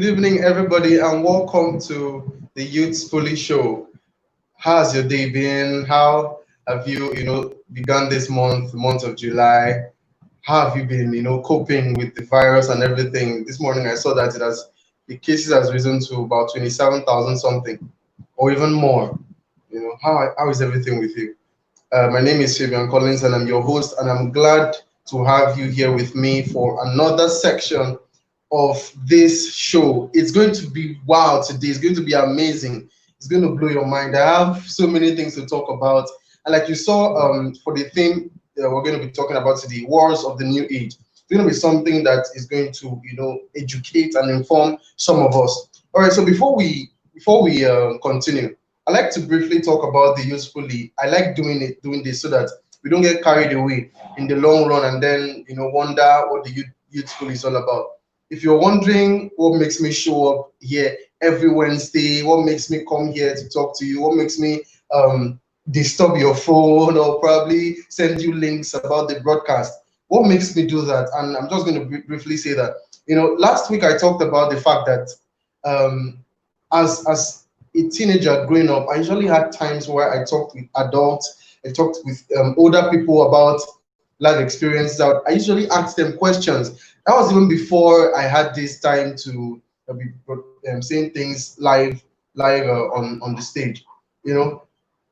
Good evening, everybody, and welcome to the Youth Pulley Show. How's your day been? How have you, begun this month, the month of July? How have you been, coping with the virus and everything? This morning I saw that the cases has risen to about 27,000 something, or even more. How is everything with you? My name is FABIAN Collins, and I'm your host, and I'm glad to have you here with me for another section of this show. It's going to be wow today. It's going to be amazing. It's going to blow your mind. I have so many things to talk about. And like you saw for the theme we're going to be talking about today, wars of the new age. It's going to be something that is going to, educate and inform some of us. All right, so before we continue, I like to briefly talk about the usefully. I like doing this so that we don't get carried away in the long run and then wonder what the youthful is all about. If you're wondering what makes me show up here every Wednesday, what makes me come here to talk to you, what makes me disturb your phone or probably send you links about the broadcast, what makes me do that? And I'm just going to briefly say that, last week I talked about the fact that as a teenager growing up, I usually had times where I talked with adults, I talked with older people about life experiences. I usually asked them questions. That was even before I had this time to be saying things live on the stage.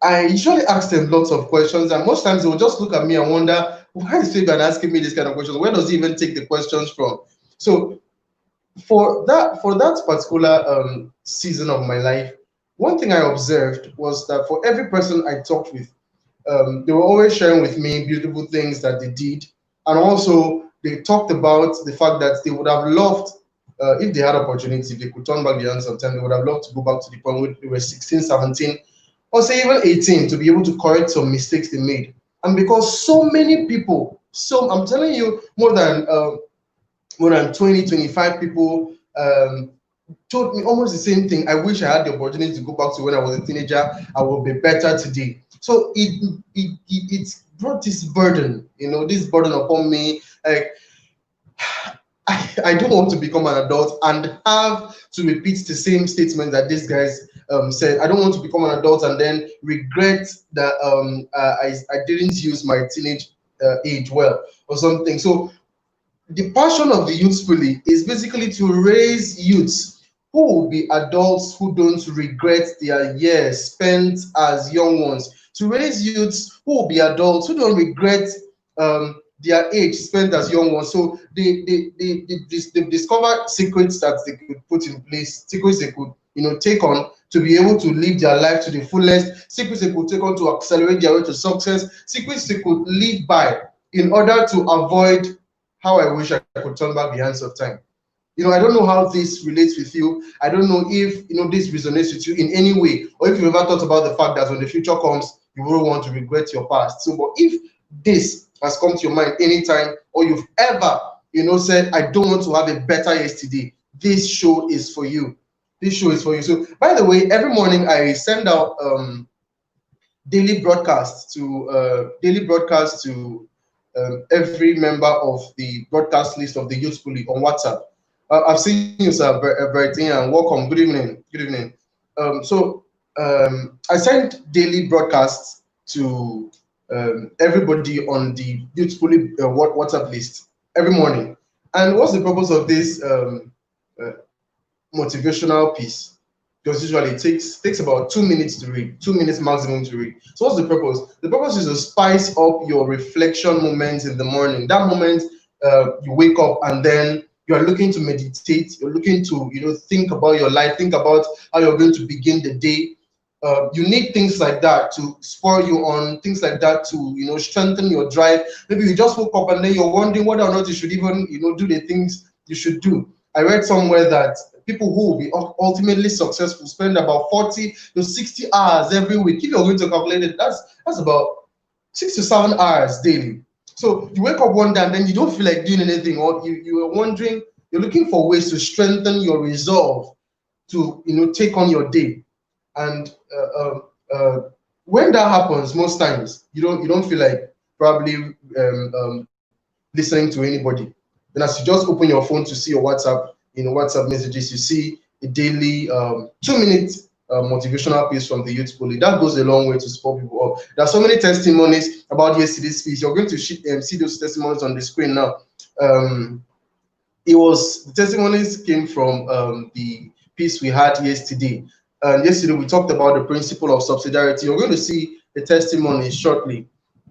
I usually ask them lots of questions, and most times they will just look at me and wonder, why is Fabian asking me this kind of questions? Where does he even take the questions from? So for that particular season of my life, one thing I observed was that for every person I talked with, they were always sharing with me beautiful things that they did, and also they talked about the fact that they would have loved, if they had opportunity, if they could turn back the hands of time, they would have loved to go back to the point where they were 16, 17, or say even 18, to be able to correct some mistakes they made. And because so many people, I'm telling you, more than 20, 25 people told me almost the same thing. I wish I had the opportunity to go back to when I was a teenager. I would be better today. So it brought this burden, this burden upon me. Like, I don't want to become an adult and have to repeat the same statement that these guys said. I don't want to become an adult and then regret that I didn't use my teenage age well or something. So the passion of the Youth Pulley is basically to raise youths who will be adults who don't regret their years spent as young ones, to raise youths who will be adults who don't regret their age spent as young ones. So they discover secrets that they could put in place, secrets they could take on to be able to live their life to the fullest, secrets they could take on to accelerate their way to success, secrets they could live by in order to avoid how I wish I could turn back the hands of time. I don't know how this relates with you. I don't know if this resonates with you in any way, or if you've ever thought about the fact that when the future comes, you won't want to regret your past. So, but if this has come to your mind anytime, or you've ever, said, I don't want to have a better yesterday, this show is for you. This show is for you. So, by the way, every morning I send out daily broadcasts to every member of the broadcast list of the Youth Pulley on WhatsApp. I've seen you, sir, Brighton, and welcome. Good evening. Good evening. I send daily broadcasts to everybody on the Youth Pulley WhatsApp list every morning. And what's the purpose of this motivational piece? Because usually it takes about 2 minutes to read, 2 minutes maximum to read. So what's the purpose? The purpose is to spice up your reflection moments in the morning. That moment you wake up and then you are looking to meditate, you're looking to think about your life, think about how you're going to begin the day. You need things like that to spur you on, things like that to strengthen your drive. Maybe you just woke up and then you're wondering whether or not you should even do the things you should do. I read somewhere that people who will be ultimately successful spend about 40 to 60 hours every week. If you're going to calculate it, that's about 6 to 7 hours daily. So you wake up one day and then you don't feel like doing anything, or you are wondering, you're looking for ways to strengthen your resolve to take on your day. And when that happens, most times you don't feel like probably listening to anybody. Then as you just open your phone to see your WhatsApp, WhatsApp messages, you see a daily 2 minute motivational piece from the youth Pulley. That goes a long way to support people up. There are so many testimonies about yesterday's piece. You're going to see those testimonies on the screen now. The testimonies came from the piece we had yesterday. And yesterday we talked about the principle of subsidiarity. You're going to see the testimony shortly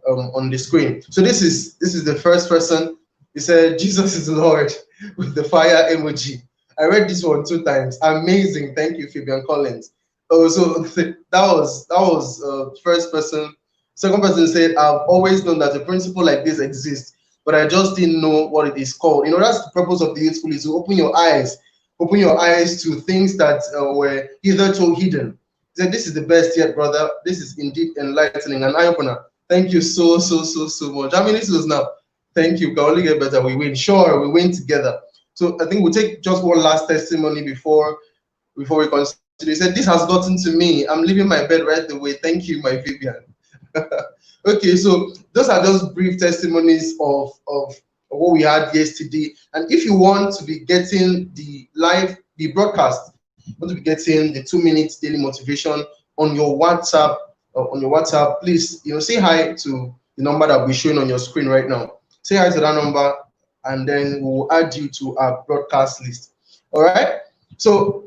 on the screen. So this is the first person. He said, "Jesus is Lord," with the fire emoji. I read this one 2 times. Amazing. Thank you, Fabian Collins. Oh, so that was first person. Second person said, "I've always known that a principle like this exists, but I just didn't know what it is called." That's the purpose of the youth Pulley, is to open your eyes to things that were hitherto hidden. He said, "This is the best yet, brother. This is indeed enlightening, an eye opener. Thank you so much." How many souls now? Thank you. Can only get better. We win. Sure, we win together. So I think we'll take just one last testimony before we continue. He said, "This has gotten to me. I'm leaving my bed right away. Thank you, my Fabian." Okay, so those are just brief testimonies of what we had yesterday. And if you want to be getting the broadcast, want to be getting the 2 minutes daily motivation on your WhatsApp, please, say hi to the number that will be showing on your screen right now. Say hi to that number, and then we'll add you to our broadcast list. All right. So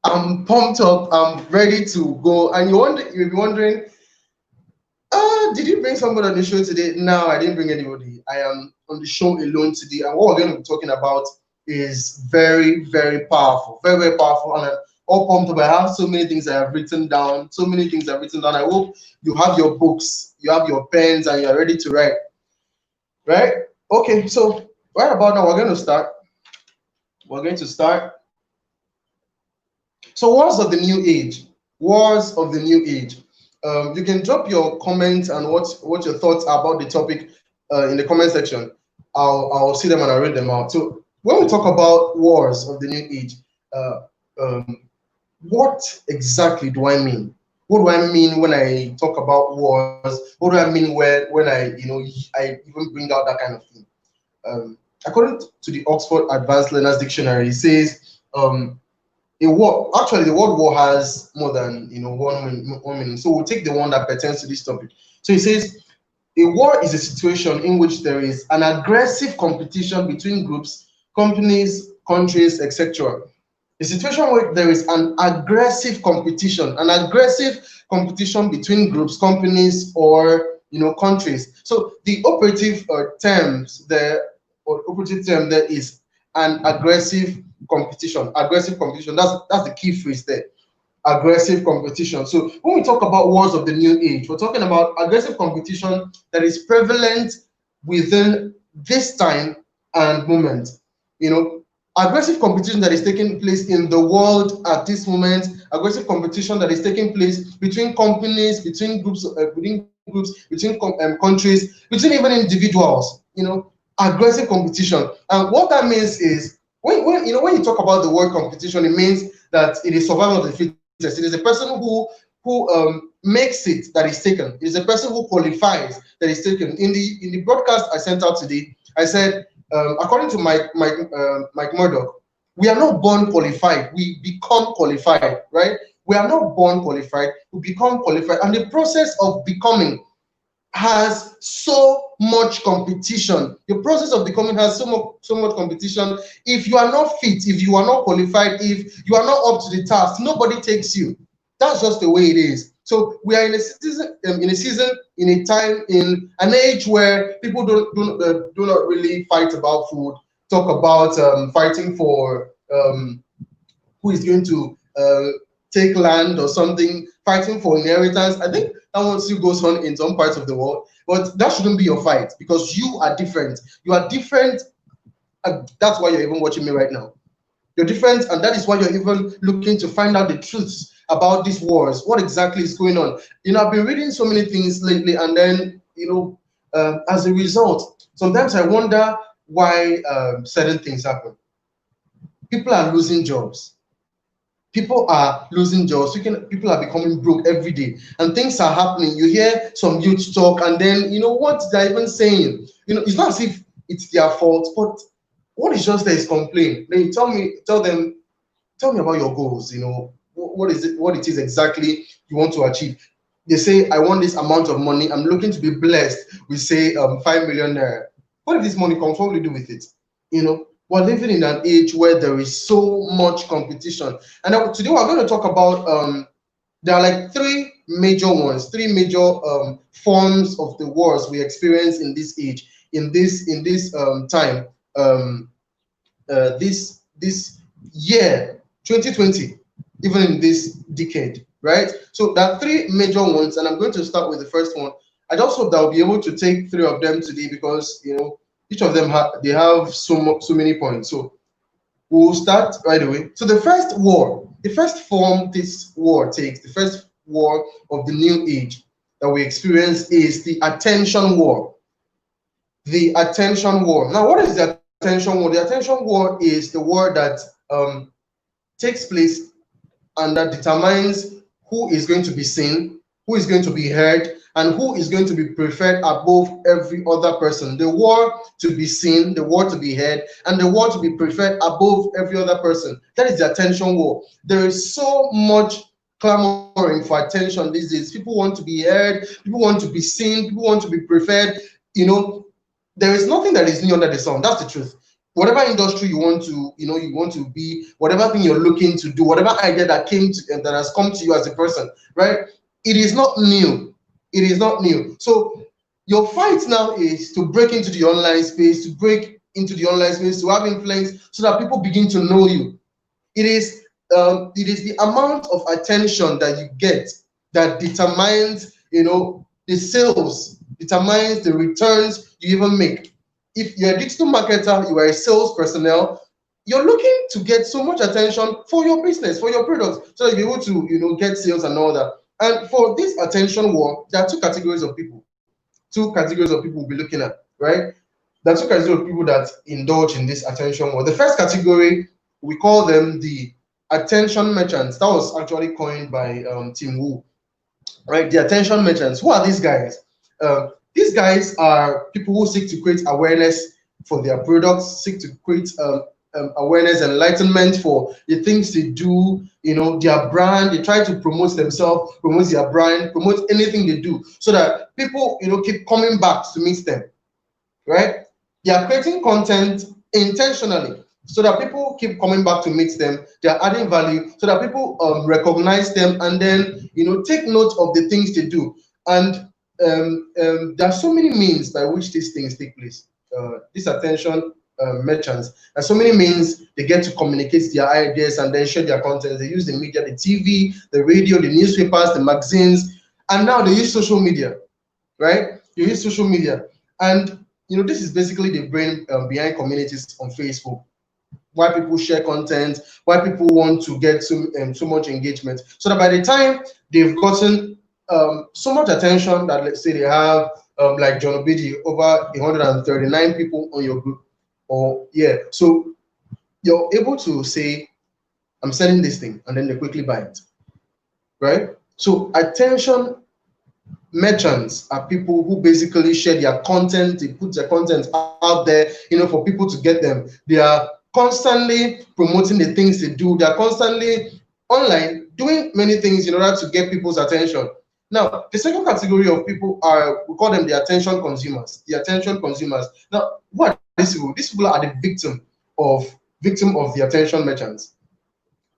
I'm pumped up. I'm ready to go. And you'll be wondering, did you bring somebody on the show today? No, I didn't bring anybody. I am on the show alone today. And what we're going to be talking about is very, very powerful. Very, very powerful. And I'm all pumped up. I have so many things I have written down. I hope you have your books, you have your pens, and you're ready to write. Right? Okay, so right about now, we're going to start. So, wars of the new age. You can drop your comments and what your thoughts are about the topic in the comment section. I'll see them and I'll read them out. So when we talk about wars of the new age, what exactly do I mean? What do I mean when I talk about wars? What do I mean when I even bring out that kind of thing? According to the Oxford Advanced Learners Dictionary, it says a war. Actually, the word war has more than one meaning. So we'll take the one that pertains to this topic. So it says a war is a situation in which there is an aggressive competition between groups, companies, countries, etc. A situation where there is an aggressive competition between groups, companies, or countries. So the operative term there is an aggressive competition. That's the key phrase there. Aggressive competition. So when we talk about wars of the new age, we're talking about aggressive competition that is prevalent within this time and moment. Aggressive competition that is taking place in the world at this moment. Aggressive competition that is taking place between companies, between groups, between countries, between even individuals. Aggressive competition. And what that means is when you talk about the word competition, it means that it is survival of the fittest. It is a person who makes it that is taken. It is a person who qualifies that is taken. In the broadcast I sent out today, I said, according to Mike Murdoch, we are not born qualified. We become qualified, right? We are not born qualified. We become qualified, and the process of becoming has so much competition. The process of becoming has so much competition. If you are not fit, if you are not qualified, if you are not up to the task, nobody takes you. That's just the way it is. So we are in a season, in a time, in an age where people do not really fight about food. Talk about fighting for who is going to take land or something, fighting for inheritance. I think that one still goes on in some parts of the world, but that shouldn't be your fight, because you are different. You are different, and that's why you're even watching me right now. You're different, and that is why you're even looking to find out the truths about these wars. What exactly is going on? I've been reading so many things lately, and then as a result, sometimes I wonder why certain things happen. People are losing jobs. People are people are becoming broke every day, and things are happening. You hear some youth talk, and then what they're even saying. It's not as if it's their fault, but what is just there is complain. Then you tell them, tell me about your goals. You know, what is it? What it is exactly you want to achieve? They say, I want this amount of money. I'm looking to be blessed. We say 5 million naira. What if this money comes? What will you do with it? You know, we're living in an age where there is so much competition. And today we're going to talk about there are like three major ones, three major forms of the wars we experience in this age, in this time, this year 2020, even in this decade, right? So there are three major ones, and I'm going to start with the first one. I just hope that I'll be able to take three of them today, because you know each of them have so many points. So we'll start right away. So the first war, the first form this war takes, the first war of the new age that we experience is the attention war. The attention war. Now, what is the attention war? The attention war is the war that takes place and that determines who is going to be seen, who is going to be heard, and who is going to be preferred above every other person. The war to be seen, the war to be heard, and the war to be preferred above every other person. That is the attention war. There is so much clamoring for attention these days. People want to be heard, people want to be seen, people want to be preferred. You know, there is nothing that is new under the sun. That's the truth. Whatever industry you want to, you want to be, whatever thing you're looking to do, whatever idea that has come to you as a person, right? It is not new. It is not new. So your fight now is to break into the online space, to have influence, so that people begin to know you. It is the amount of attention that you get that determines, the sales, determines the returns you even make. If you're a digital marketer, you are a sales personnel, you're looking to get so much attention for your business, for your products, so that you're able to, get sales and all that. And for this attention war, there are two categories of people. Two categories of people we'll be looking at, right? There are two categories of people that indulge in this attention war. The first category, we call them the attention merchants. That was actually coined by Tim Wu, right? The attention merchants. Who are these guys? These guys are people who seek to create awareness for their products, seek to create awareness, enlightenment for the things they do, their brand. They try to promote themselves, promote their brand, promote anything they do, so that people, keep coming back to meet them, right? They are creating content intentionally so that people keep coming back to meet them. They are adding value so that people recognize them and then, take note of the things they do. And there are so many means by which these things take place. This attention merchants, and so many means they get to communicate their ideas and then share their content. They use the media, the TV, the radio, the newspapers, the magazines, and now they use social media, right? You use social media, and this is basically the brain behind communities on Facebook. Why people share content, why people want to get so much engagement, so that by the time they've gotten so much attention that, let's say, they have like John Obidi, over 139 people on your group, so you're able to say, I'm selling this thing, and then they quickly buy it, right? So attention merchants are people who basically share their content. They put their content out there, for people to get them. They are constantly promoting the things they do. They are constantly online doing many things in order to get people's attention. Now, the second category of people we call them the attention consumers. The attention consumers. Now, what are these people? These people are the victim of the attention merchants.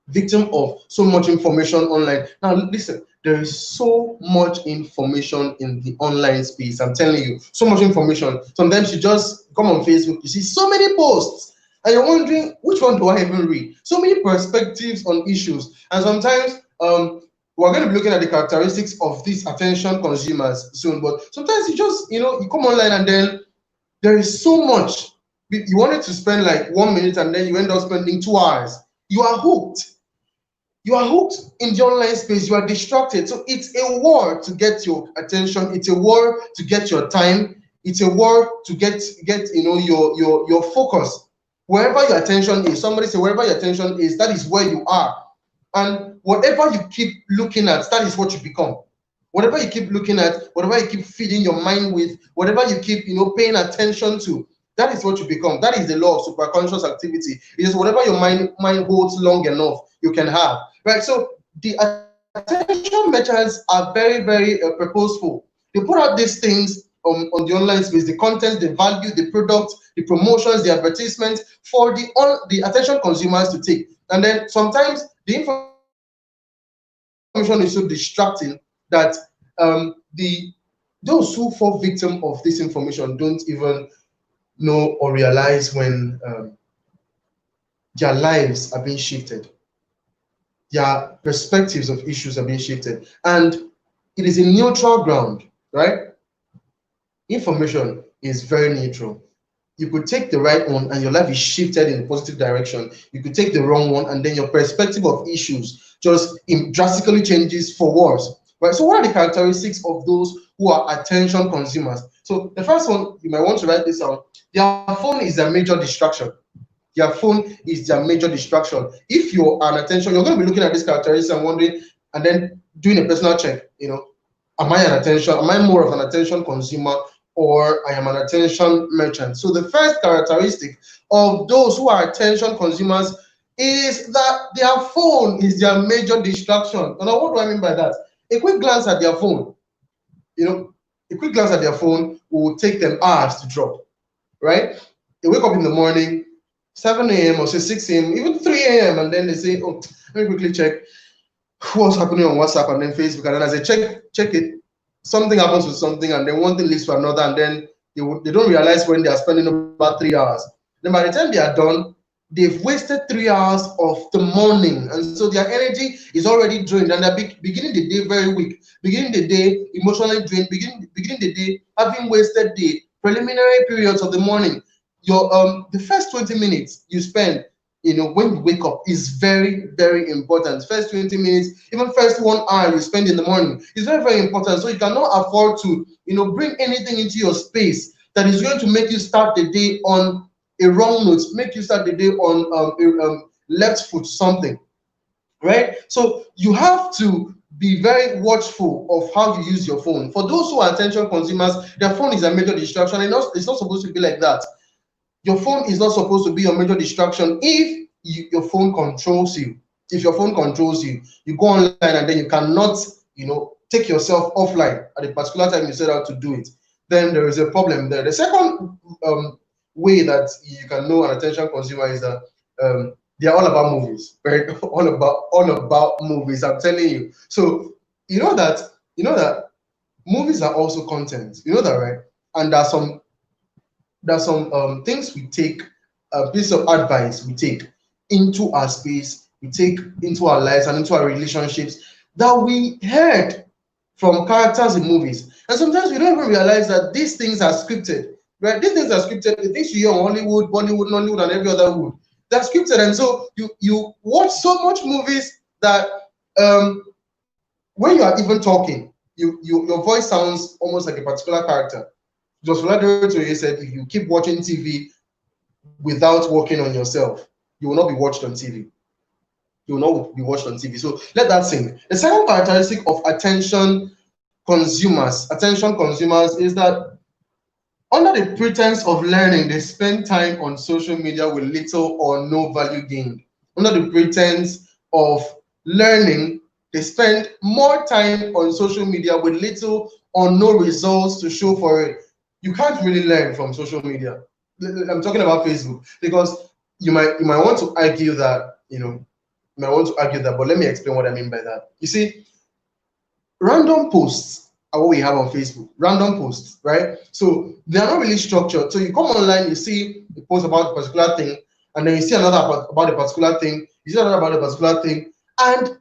Victim of so much information online. Now, listen, there is so much information in the online space. I'm telling you, so much information. Sometimes you just come on Facebook, you see so many posts, and you're wondering, which one do I even read? So many perspectives on issues. And sometimes we're going to be looking at the characteristics of these attention consumers soon. But sometimes you just, you come online and then there is so much. You wanted to spend like 1 minute and then you end up spending 2 hours. You are hooked. You are hooked in the online space. You are distracted. So it's a war to get your attention. It's a war to get your time. It's a war to get your focus. Wherever your attention is, somebody say, wherever your attention is, that is where you are. And whatever you keep looking at, that is what you become. Whatever you keep looking at, whatever you keep feeding your mind with, whatever you keep, paying attention to, That is what you become. That is the law of superconscious activity. It is whatever your mind holds long enough, you can have, right? So the attention merchants are very, very purposeful. They put out these things on the online space, the content, the value, the product, the promotions, the advertisements for the attention consumers to take. And then sometimes the information is so distracting that those who fall victim of this information don't even know or realize when their lives are being shifted, their perspectives of issues are being shifted, and it is a neutral ground, right? Information is very neutral. You could take the right one and your life is shifted in a positive direction. You could take the wrong one and then your perspective of issues just drastically changes for worse, right? So what are the characteristics of those who are attention consumers? So the first one, you might want to write this out. Their phone is their major distraction. Their phone is their major distraction. If you're an attention, you're going to be looking at this characteristic and wondering, and then doing a personal check, am I an attention? Am I more of an attention consumer, or I am an attention merchant? So the first characteristic of those who are attention consumers is that their phone is their major distraction. And now, what do I mean by that? A quick glance at their phone, a quick glance at their phone will take them hours to drop, right? They wake up in the morning, 7 a.m. or say 6 a.m., even 3 a.m., and then they say, oh, let me quickly check what's happening on WhatsApp and then Facebook. And then as they check it, something happens with something, and then one thing leads to another, and then they don't realize when they are spending about 3 hours. Then by the time they are done, they've wasted 3 hours of the morning, and so their energy is already drained, and they're beginning the day very weak, beginning the day emotionally drained, beginning the day having wasted the preliminary periods of the morning. Your the first 20 minutes you spend, when you wake up is very, very important. First 20 minutes, even first 1 hour you spend in the morning is very, very important. So you cannot afford to, bring anything into your space that is going to make you start the day on a wrong note, make you start the day on left foot, something, right? So you have to be very watchful of how you use your phone. For those who are attention consumers, their phone is a major distraction, and it's not supposed to be like that. Your phone is not supposed to be your major distraction if your phone controls you. If your phone controls you, you go online and then you cannot, take yourself offline at a particular time you set out to do it, then there is a problem there. The second way that you can know an attention consumer is that they're all about movies, right? all about movies, I'm telling you. So you know that movies are also content. You know that, right? And there's some things we take, a piece of advice we take into our space, we take into our lives and into our relationships that we heard from characters in movies. And sometimes we don't even realize that these things are scripted, right? These things are scripted. The things you hear on Hollywood, Bollywood, Nollywood, and every other wood, they're scripted. And so you watch so much movies that when you are even talking, your voice sounds almost like a particular character. Just like he said, if you keep watching TV without working on yourself, you will not be watched on TV. You will not be watched on TV. So let that sink. The second characteristic of attention consumers is that under the pretense of learning, they spend time on social media with little or no value gained. Under the pretense of learning, they spend more time on social media with little or no results to show for it. You can't really learn from social media. I'm talking about Facebook, because you might want to argue that, but let me explain what I mean by that. You see, random posts are what we have on Facebook. Random posts, right? So they are not really structured. So you come online, you see a post about a particular thing, and then you see another about a particular thing, you see another about a particular thing, and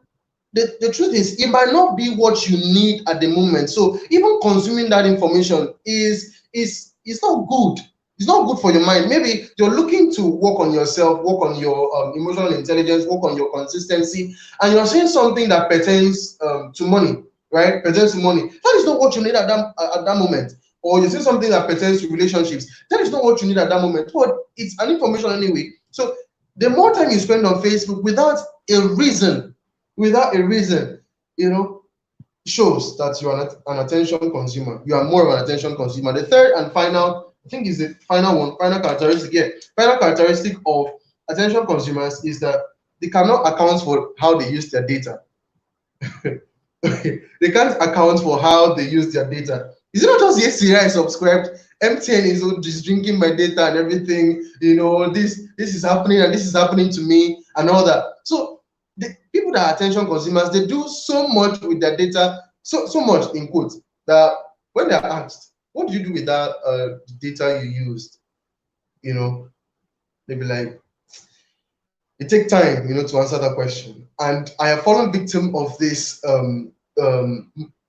the truth is, it might not be what you need at the moment. So even consuming that information is not good. It's not good for your mind. Maybe you're looking to work on yourself, work on your emotional intelligence, work on your consistency, and you're seeing something that pertains to money, right? Pertains to money. That is not what you need at that moment. Or you see something that pertains to relationships. That is not what you need at that moment. But it's an information anyway. So the more time you spend on Facebook without a reason, shows that you are not an attention consumer. You are more of an attention consumer. The third and final I think is the final one, final characteristic. Yeah, final characteristic of attention consumers is that they cannot account for how they use their data. They can't account for how they use their data. Is it not just yesterday I subscribed? MTN is just drinking my data and everything. You know, this is happening and this is happening to me and all that. So the people that are attention consumers, they do so much with their data, so much in quotes, that when they're asked, what do you do with that data you used? You know, they be like, it takes time, you know, to answer that question. And I have fallen victim of this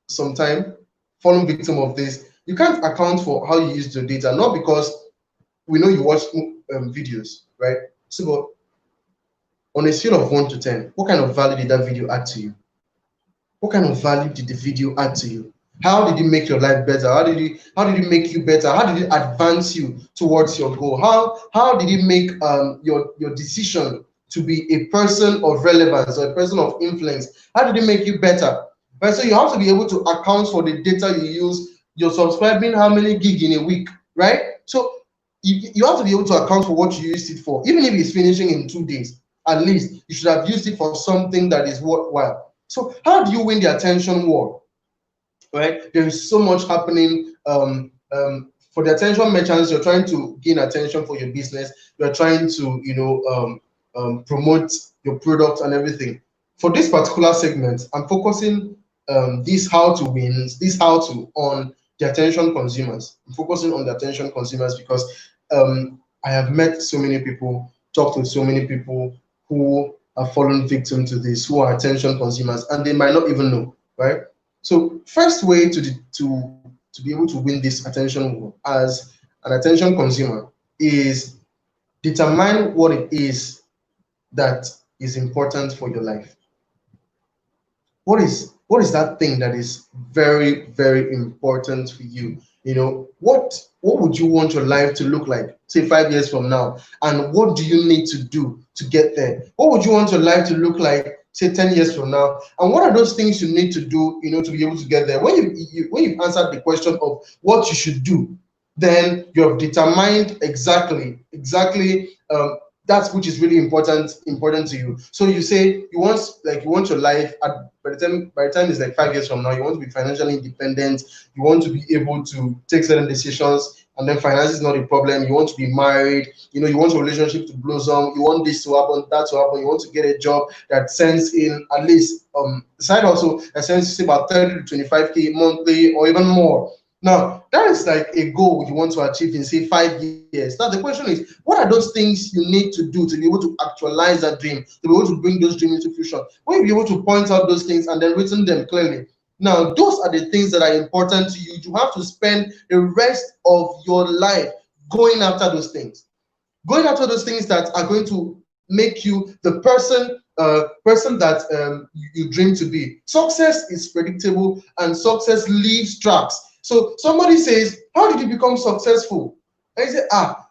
sometime, fallen victim of this. You can't account for how you use your data, not because we know you watch videos, right? So, but on a scale of 1 to 10, what kind of value did that video add to you? What kind of value did the video add to you? How did it make your life better? How did it make you better? How did it advance you towards your goal? How did it make your decision to be a person of relevance or a person of influence? How did it make you better? Right? So you have to be able to account for the data you use. You're subscribing how many gig in a week, right? So you have to be able to account for what you used it for. Even if it's finishing in 2 days, at least you should have used it for something that is worthwhile. So how do you win the attention war? Right? There is so much happening. For the attention merchants, you're trying to gain attention for your business. You're trying to, you know, promote your product and everything. For this particular segment, I'm focusing this how to wins, this how to on the attention consumers. I'm focusing on the attention consumers because I have met so many people, talked with so many people who have fallen victim to this, who are attention consumers, and they might not even know, right? So first way to be able to win this attention war as an attention consumer is determine what it is that is important for your life. What is that thing that is very, very important for you? You know, what would you want your life to look like, say 5 years from now? And what do you need to do to get there? What would you want your life to look like, say 10 years from now? And what are those things you need to do, you know, to be able to get there? When you've answered the question of what you should do, then you have determined exactly that's which is really important to you. So you say you want your life by the time it's like 5 years from now, you want to be financially independent, you want to be able to take certain decisions, and then finance is not a problem. You want to be married, you know, you want your relationship to blossom, you want this to happen, that to happen, you want to get a job that sends in at least side also that sends about 30 to 25K monthly or even more. Now, that is like a goal you want to achieve in, say, 5 years. Now, the question is, what are those things you need to do to be able to actualize that dream, to be able to bring those dreams into fruition? When you be able to point out those things and then written them clearly. Now, those are the things that are important to you. You have to spend the rest of your life going after those things. Going after those things that are going to make you the person that you dream to be. Success is predictable and success leaves tracks. So somebody says, how did you become successful? And you say,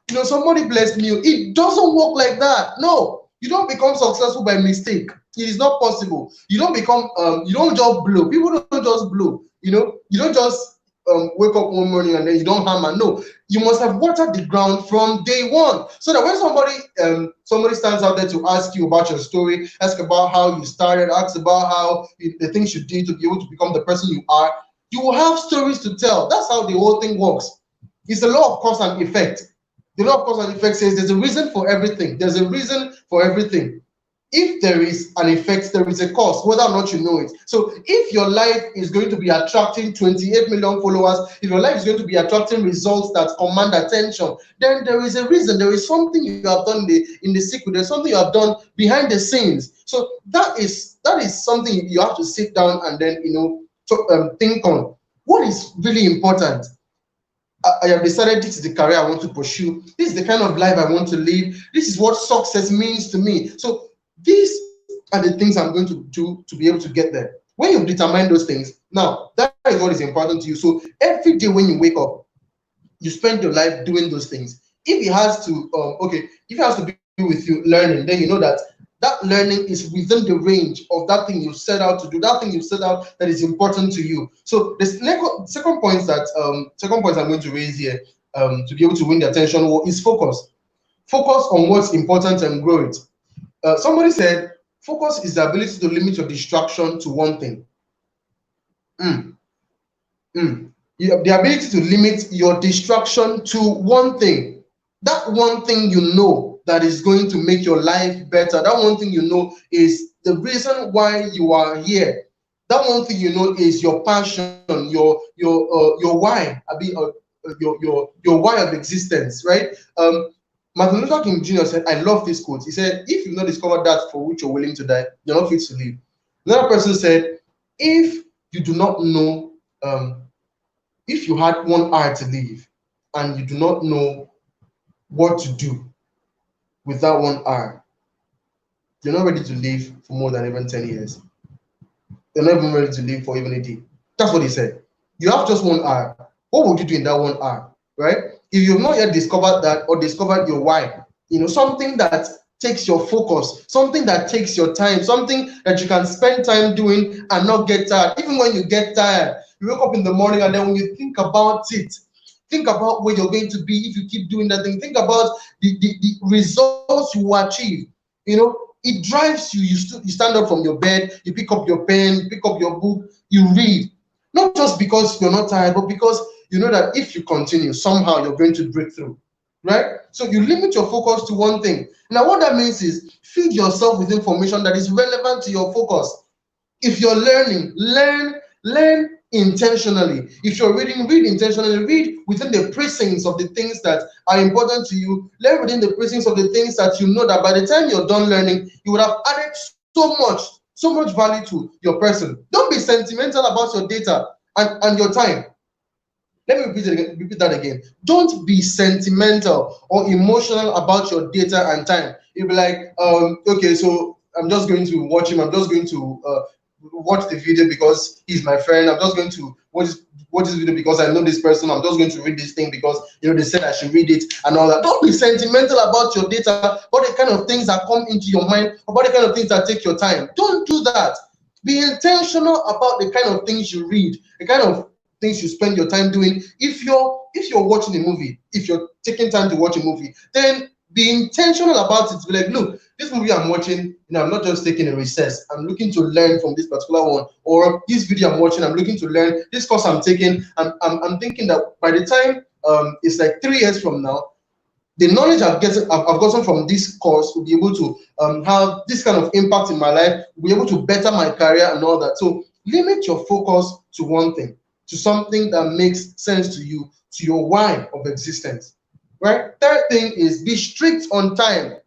you know, somebody blessed me. It doesn't work like that. No, you don't become successful by mistake. It is not possible. You don't become, you don't just blow. People don't just blow. You know, you don't just wake up one morning and then you don't hammer. No, you must have watered the ground from day one. So that when somebody stands out there to ask you about your story, ask about how you started, ask about how the things you did to be able to become the person you are, you will have stories to tell. That's how the whole thing works. It's the law of cause and effect. The law of cause and effect says there's a reason for everything. There's a reason for everything. If there is an effect, there is a cause, whether or not you know it. So if your life is going to be attracting 28 million followers, if your life is going to be attracting results that command attention, then there is a reason. There is something you have done in the secret. There's something you have done behind the scenes. So that is something you have to sit down and then, you know, think on. What is really important? I have decided this is the career I want to pursue. This is the kind of life I want to live. This is what success means to me. So these are the things I'm going to do to be able to get there. When you've determined those things, now that is what is important to you. So every day when you wake up, you spend your life doing those things. If it has to do with you learning, then you know that learning is within the range of that thing you set out to do, that thing you set out that is important to you. So the second point I'm going to raise here to be able to win the attention war is focus. Focus on what's important and grow it. Somebody said, focus is the ability to limit your distraction to one thing. You have the ability to limit your distraction to one thing. That one thing you know that is going to make your life better. That one thing you know is the reason why you are here. That one thing you know is your passion, your why. Your why of existence, right? Martin Luther King Jr. said, I love this quote. He said, if you've not discovered that for which you're willing to die, you're not fit to live. Another person said, if you do not know, if you had 1 hour to live and you do not know what to do with that 1 hour, you're not ready to live for more than even 10 years. You're not even ready to live for even a day. That's what he said. You have just 1 hour. What would you do in that 1 hour, right? If you've not yet discovered that or discovered your why, something that takes your focus, something that takes your time, something that you can spend time doing and not get tired. Even when you get tired, you wake up in the morning and then when you think about it, think about where you're going to be if you keep doing that thing. Think about the results you will achieve. It drives you. You stand up from your bed, you pick up your pen, you pick up your book, you read. Not just because you're not tired, but because you know that if you continue, somehow you're going to break through, right? So you limit your focus to one thing. Now, what that means is feed yourself with information that is relevant to your focus. If you're learning, learn intentionally. If you're reading, read intentionally. Read within the precincts of the things that are important to you. Learn within the precincts of the things that you know that by the time you're done learning, you would have added so much value to your person. Don't be sentimental about your data and your time. Let me repeat that again. Don't be sentimental or emotional about your data and time. You'll be like, okay, so I'm just going to watch him. I'm just going to watch the video because he's my friend. I'm just going to watch this video because I know this person. I'm just going to read this thing because they said I should read it and all that. Don't be sentimental about your data, about the kind of things that come into your mind, about the kind of things that take your time. Don't do that. Be intentional about the kind of things you read, the kind of things you spend your time doing. If you're watching a movie, if you're taking time to watch a movie, then be intentional about it. Be like, look, this movie I'm watching, I'm not just taking a recess. I'm looking to learn from this particular one. Or this video I'm watching, I'm looking to learn. This course I'm taking, I'm thinking that by the time it's like 3 years from now, the knowledge I've gotten from this course will be able to have this kind of impact in my life, will be able to better my career and all that. So limit your focus to one thing, to something that makes sense to you, to your why of existence, right? Third thing is be strict on time.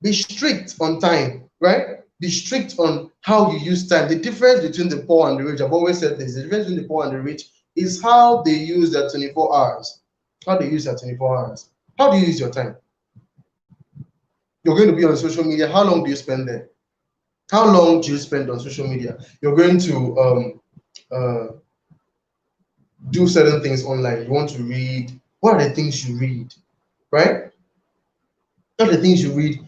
Be strict on time, right? Be strict on how you use time. The difference between the poor and the rich, I've always said this, the difference between the poor and the rich is how they use their 24 hours. How they use their 24 hours. How do you use your time? You're going to be on social media. How long do you spend there? How long do you spend on social media? You're going to do certain things online. You want to read. What are the things you read, right? What are the things you read?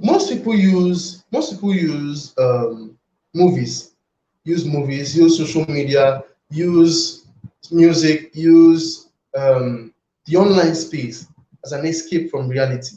Most people use movies, use social media, use music, use the online space as an escape from reality.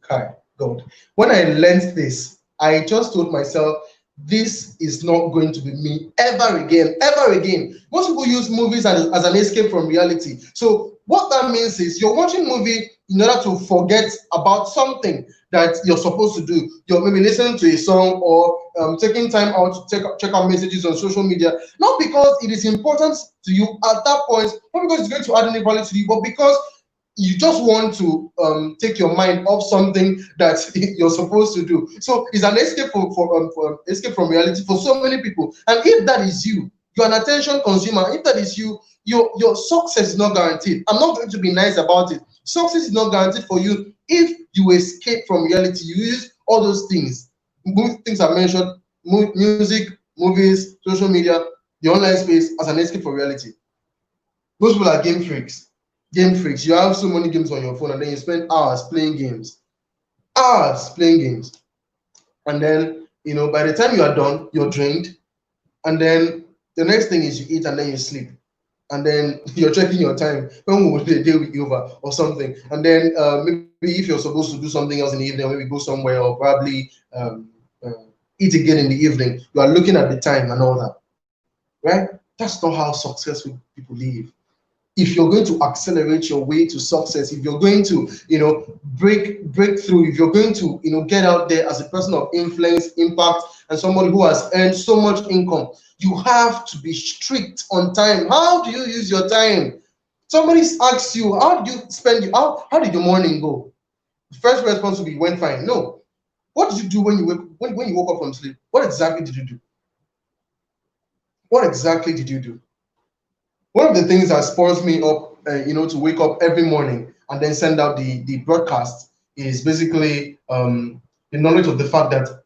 Hi, God. When I learned this, I just told myself, this is not going to be me ever again, ever again. Most people use movies as an escape from reality. So what that means is you're watching movie in order to forget about something that you're supposed to do. You're maybe listening to a song or taking time out to check out messages on social media, not because it is important to you at that point, not because it's going to add any value to you, but because you just want to take your mind off something that you're supposed to do. So it's an escape escape from reality for so many people. And if that is you, you're an attention consumer. If that is you, your success is not guaranteed. I'm not going to be nice about it. Success is not guaranteed for you if you escape from reality. You use all those things I mentioned: music, movies, social media, the online space as an escape from reality. Most people are game freaks. Game freaks. You have so many games on your phone, and then you spend hours playing games. And then, by the time you are done, you're drained. And then the next thing is you eat and then you sleep. and then you're checking your time. When will the day be over or something? And then maybe if you're supposed to do something else in the evening, or maybe go somewhere, or probably eat again in the evening, you are looking at the time and all that, right? That's not how successful people live. If you're going to accelerate your way to success, if you're going to, break through, if you're going to, get out there as a person of influence, impact, and somebody who has earned so much income, you have to be strict on time. How do you use your time? Somebody asks you, how did you spend how did your morning go? The first response will be, went fine. No. What did you do when you woke up from sleep? What exactly did you do? What exactly did you do? One of the things that spurs me up, to wake up every morning and then send out the broadcast is basically the knowledge of the fact that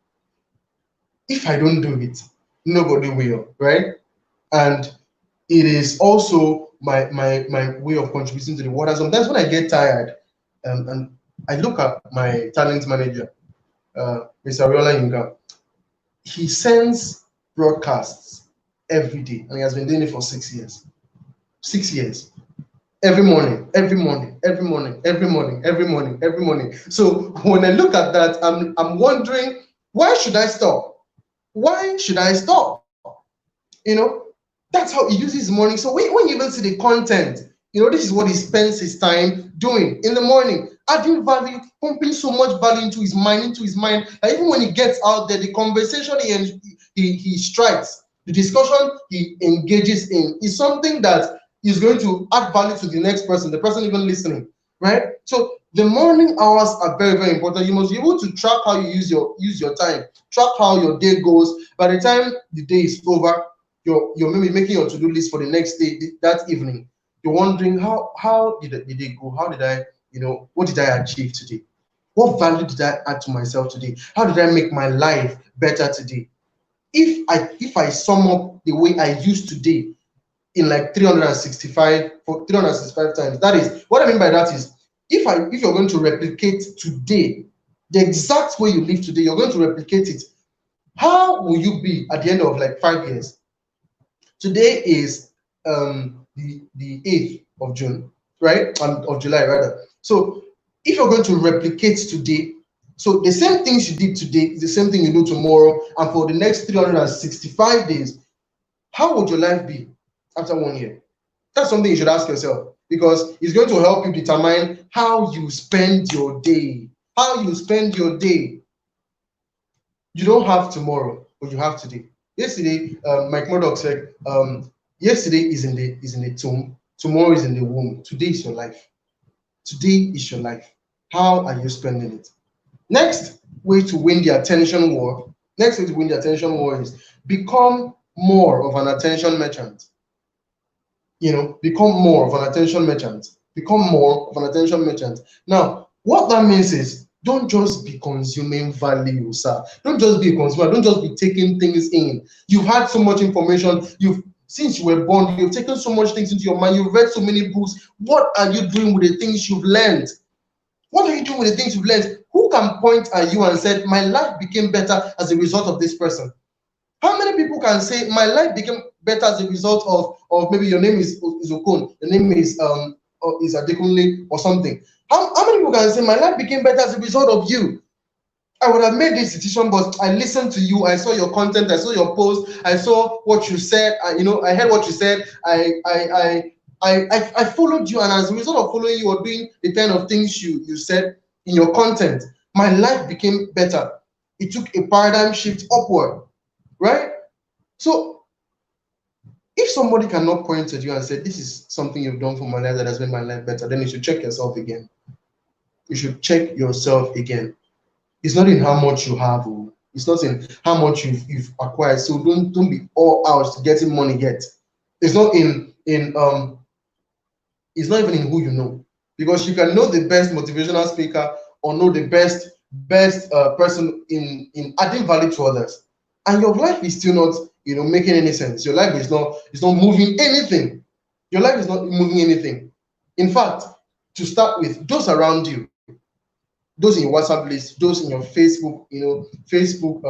if I don't do it, nobody will, right? And it is also my way of contributing to the world. And sometimes when I get tired, and I look at my talent manager, Mr. Riola Yinka, he sends broadcasts every day, and he has been doing it for 6 years. 6 years. Every morning, every morning, every morning, every morning, every morning, every morning. So when I look at that, I'm wondering, why should I stop? Why should I stop? That's how he uses his morning. So when you even see the content, this is what he spends his time doing in the morning, adding value, pumping so much value into his mind, that even when he gets out there, the conversation he strikes, the discussion he engages in is something that is going to add value to the next person, the person even listening, right? So the morning hours are very, very important. You must be able to track how you use your time, track how your day goes. By the time the day is over, you're maybe making your to-do list for the next day, that evening. You're wondering, how did the day go? How did I, what did I achieve today? What value did I add to myself today? How did I make my life better today? If I sum up the way I used today in like 365 times, that is what I mean by that is, if you're going to replicate today, the exact way you live today, you're going to replicate it. How will you be at the end of like 5 years? Today is the 8th of June, right? Of July rather. So if you're going to replicate today, so the same things you did today is the same thing you do tomorrow, and for the next 365 days, how would your life be after 1 year? That's something you should ask yourself, because it's going to help you determine how you spend your day. How you spend your day. You don't have tomorrow, but you have today. Yesterday, Mike Murdoch said, yesterday is in the tomb, tomorrow is in the womb. Today is your life. Today is your life. How are you spending it? Next way to win the attention war. Next way to win the attention war is become more of an attention merchant. Become more of an attention merchant. Become more of an attention merchant. Now, what that means is, don't just be consuming value, sir. Don't just be a consumer. Don't just be taking things in. You've had so much information. Since you were born, you've taken so much things into your mind. You've read so many books. What are you doing with the things you've learned? What are you doing with the things you've learned? Who can point at you and say, my life became better as a result of this person? How many people can say, my life became better as a result of maybe your name is Okon, your name is Adekunle or something? How many people can say, my life became better as a result of you? I would have made this decision, but I listened to you. I saw your content. I saw your post. I saw what you said. I heard what you said. I followed you, and as a result of following you or doing the kind of things you said in your content, my life became better. It took a paradigm shift upward, right? So if somebody cannot point at you and say, this is something you've done for my life that has made my life better, then you should check yourself again. You should check yourself again. It's not in how much you have, it's not in how much you've acquired. So don't be all out getting money yet. It's not it's not even in who you know, because you can know the best motivational speaker or know the best person in adding value to others, and your life is still not making any sense. Your life is not moving anything. Your life is not moving anything. In fact, to start with, those around you, those in your WhatsApp list, those in your Facebook, Facebook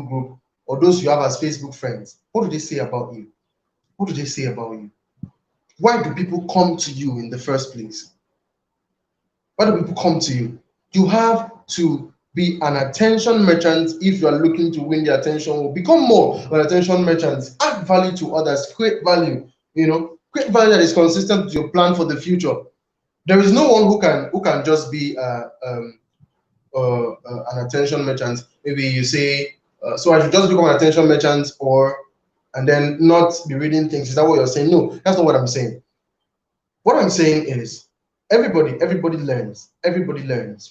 group, or those you have as Facebook friends, what do they say about you? what do they say about you? Why do people come to you in the first place? Why do people come to you? You have to be an attention merchant if you are looking to win their attention, or become more of an attention merchant. Add value to others, create value, create value that is consistent with your plan for the future. There is no one who can just be an attention merchant. Maybe you say, so I should just become an attention merchant, or and then not be reading things. Is that what you're saying? No, that's not what I'm saying. What I'm saying is everybody learns,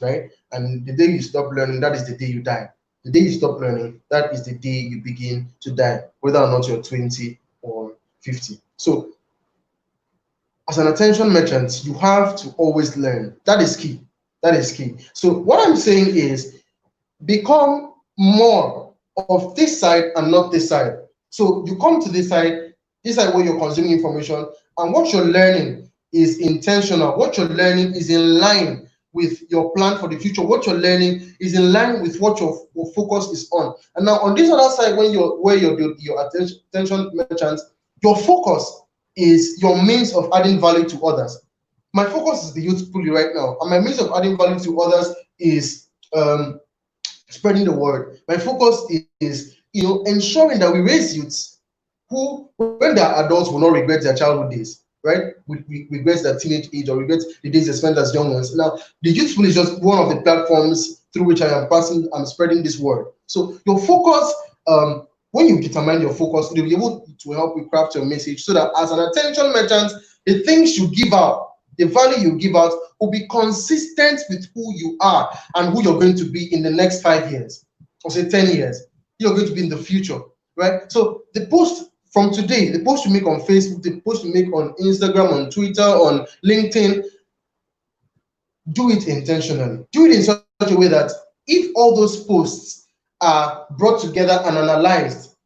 right? And the day you stop learning, that is the day you die. The day you stop learning, that is the day you begin to die, whether or not you're 20 or 50. So as an attention merchant, you have to always learn. That is key. That is key. So what I'm saying is become more of this side and not this side. So you come to this side where you're consuming information, and what you're learning is intentional. What you're learning is in line with your plan for the future. What you're learning is in line with what your focus is on. And now on this other side, when your attention merchant, your focus is your means of adding value to others. My focus is the youth Pulley right now, and my means of adding value to others is spreading the word. My focus is ensuring that we raise youths who, when they're adults, will not regret their childhood days, right? We regret their teenage age, or regret the days they spent as young ones. Now, the youth Pulley is just one of the platforms through which I'm spreading this word. So your focus, when you determine your focus, you'll be able to help you craft your message, so that as an attention merchant, the things you give out, the value you give out, will be consistent with who you are and who you're going to be in the next 5 years, or say 10 years. You're going to be in the future, right? So the post from today, the post you make on Facebook, the post you make on Instagram, on Twitter, on LinkedIn, do it intentionally. Do it in such a way that if all those posts are brought together and analyzed,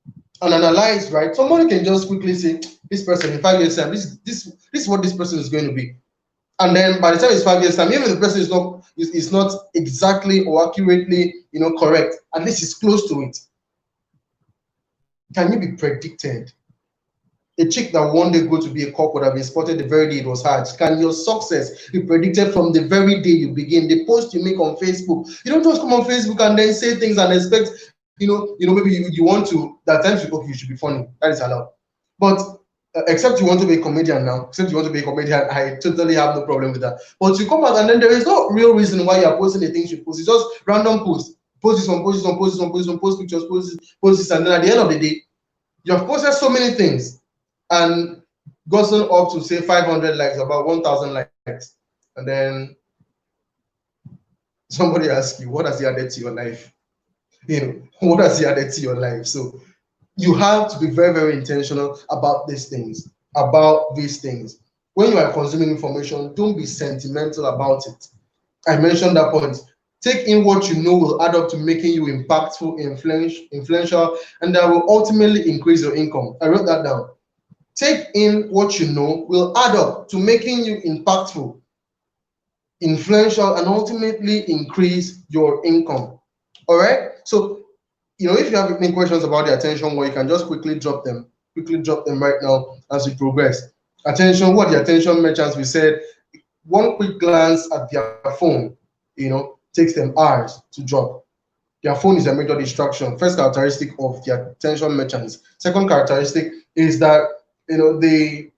right, somebody can just quickly say, this person in 5 years time, this is what this person is going to be. And then by the time it's 5 years time, even if the person is not exactly or accurately correct, at least it's close to it. Can you be predicted? A chick that one day go to be a cop would have been spotted the very day it was hatched. Can your success be predicted from the very day you begin? The post you make on Facebook, you don't just come on Facebook and then say things and expect, maybe you want to, that times you should be funny. That is allowed. But except you want to be a comedian now, I totally have no problem with that. But you come out and then there is no real reason why you are posting the things you post. It's just random posts. Post this one, post this one, post this one, post this one, post pictures, post this, and then at the end of the day, you have posted so many things and gotten up to say 500 likes, about 1,000 likes, and then somebody asks you, what has he added to your life? What has he added to your life? So you have to be very, very intentional about these things. When you are consuming information, don't be sentimental about it. I mentioned that point. Take in what you know will add up to making you impactful, influential, and that will ultimately increase your income. I wrote that down. Take in what you know will add up to making you impactful, influential, and ultimately increase your income. All right? So, if you have any questions about the attention word, you can just quickly drop them right now as we progress. Attention, what the attention merchants, we said, one quick glance at their phone, takes them hours to drop. Their phone is a major distraction. First characteristic of the attention merchants. Second characteristic is that, they,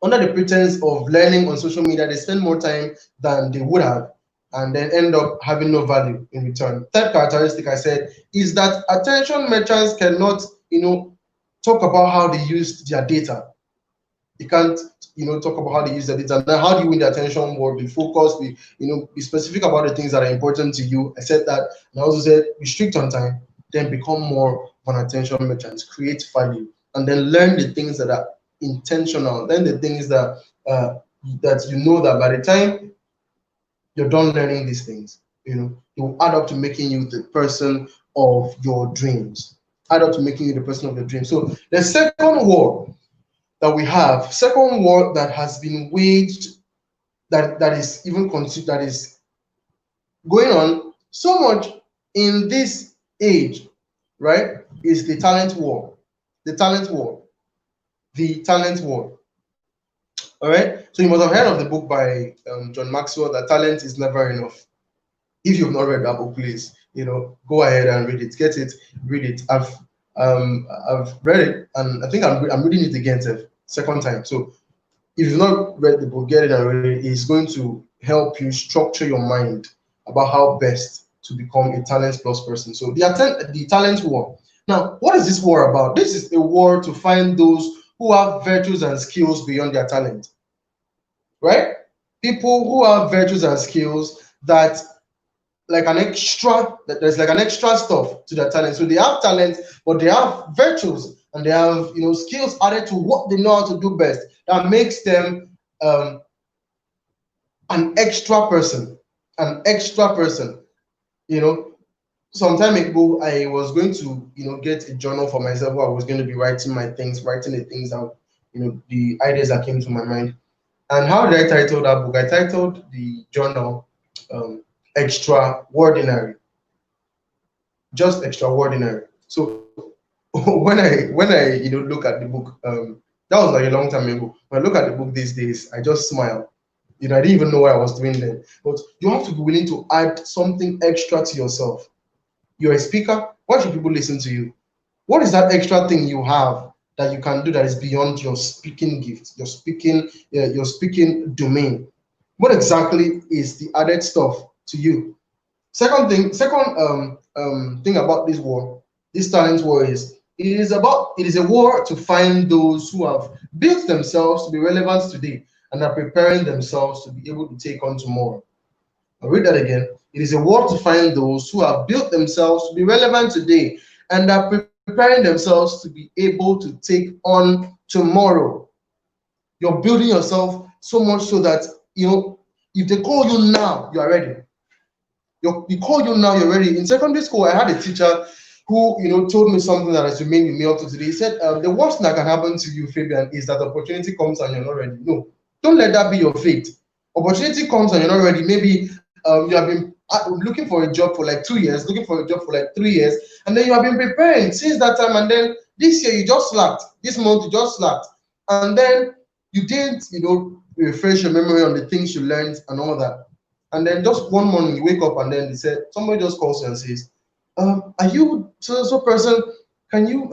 under the pretense of learning on social media, they spend more time than they would have, and then end up having no value in return. Third characteristic I said is that attention merchants cannot, talk about how they used their data. They can't, talk about how they use their data. Now, how do you win the attention war? Be focused, be specific about the things that are important to you. I said that, and I also said be strict on time, then become more of an attention merchant, create value, and then learn the things that are intentional, learn the things that that by the time you're done learning these things, it will add up to making you the person of your dreams. Add up to making you the person of your dreams. So the second war that we have, second war that has been waged, that is going on so much in this age, right, is the talent war. The talent war. The Talent War. All right. So you must have heard of the book by John Maxwell, that talent is never enough. If you've not read that book, please, go ahead and read it. Get it, read it. I've read it, and I think I'm reading it again, second time. So if you've not read the book, get it and read it. It's going to help you structure your mind about how best to become a talent plus person. So the talent war. Now, what is this war about? This is a war to find those who have virtues and skills beyond their talent, right? People who have virtues and skills that there's like an extra stuff to their talent. So they have talent, but they have virtues and they have skills added to what they know how to do best that makes them an extra person. Some time ago I was going to get a journal for myself where I was going to be writing the things out, the ideas that came to my mind. And how did I title that book? I titled the journal Extraordinary. Just extraordinary. So when I look at the book, that was like a long time ago. When I look at the book these days, I just smile. I didn't even know what I was doing then. But you have to be willing to add something extra to yourself. You're a speaker. Why should people listen to you? What is that extra thing you have that you can do that is beyond your speaking gift, your speaking domain? What exactly is the added stuff to you? Second thing about this talent war is it is a war to find those who have built themselves to be relevant today and are preparing themselves to be able to take on tomorrow. I'll read that again. It is a war to find those who have built themselves to be relevant today and are preparing themselves to be able to take on tomorrow. You're building yourself so much so that if they call you now, you are ready. They call you now, you're ready. In secondary school, I had a teacher who told me something that has remained with me up to today. He said, the worst thing that can happen to you, Fabian, is that opportunity comes and you're not ready. No, don't let that be your fate. Opportunity comes and you're not ready. Maybe you have been looking for a job for like 2 years, looking for a job for like 3 years, and then you have been preparing since that time, and then this year you just slacked. This month you just slacked, and then you didn't refresh your memory on the things you learned and all that. And then just one morning you wake up and then somebody just calls you and says, are you so person? Can you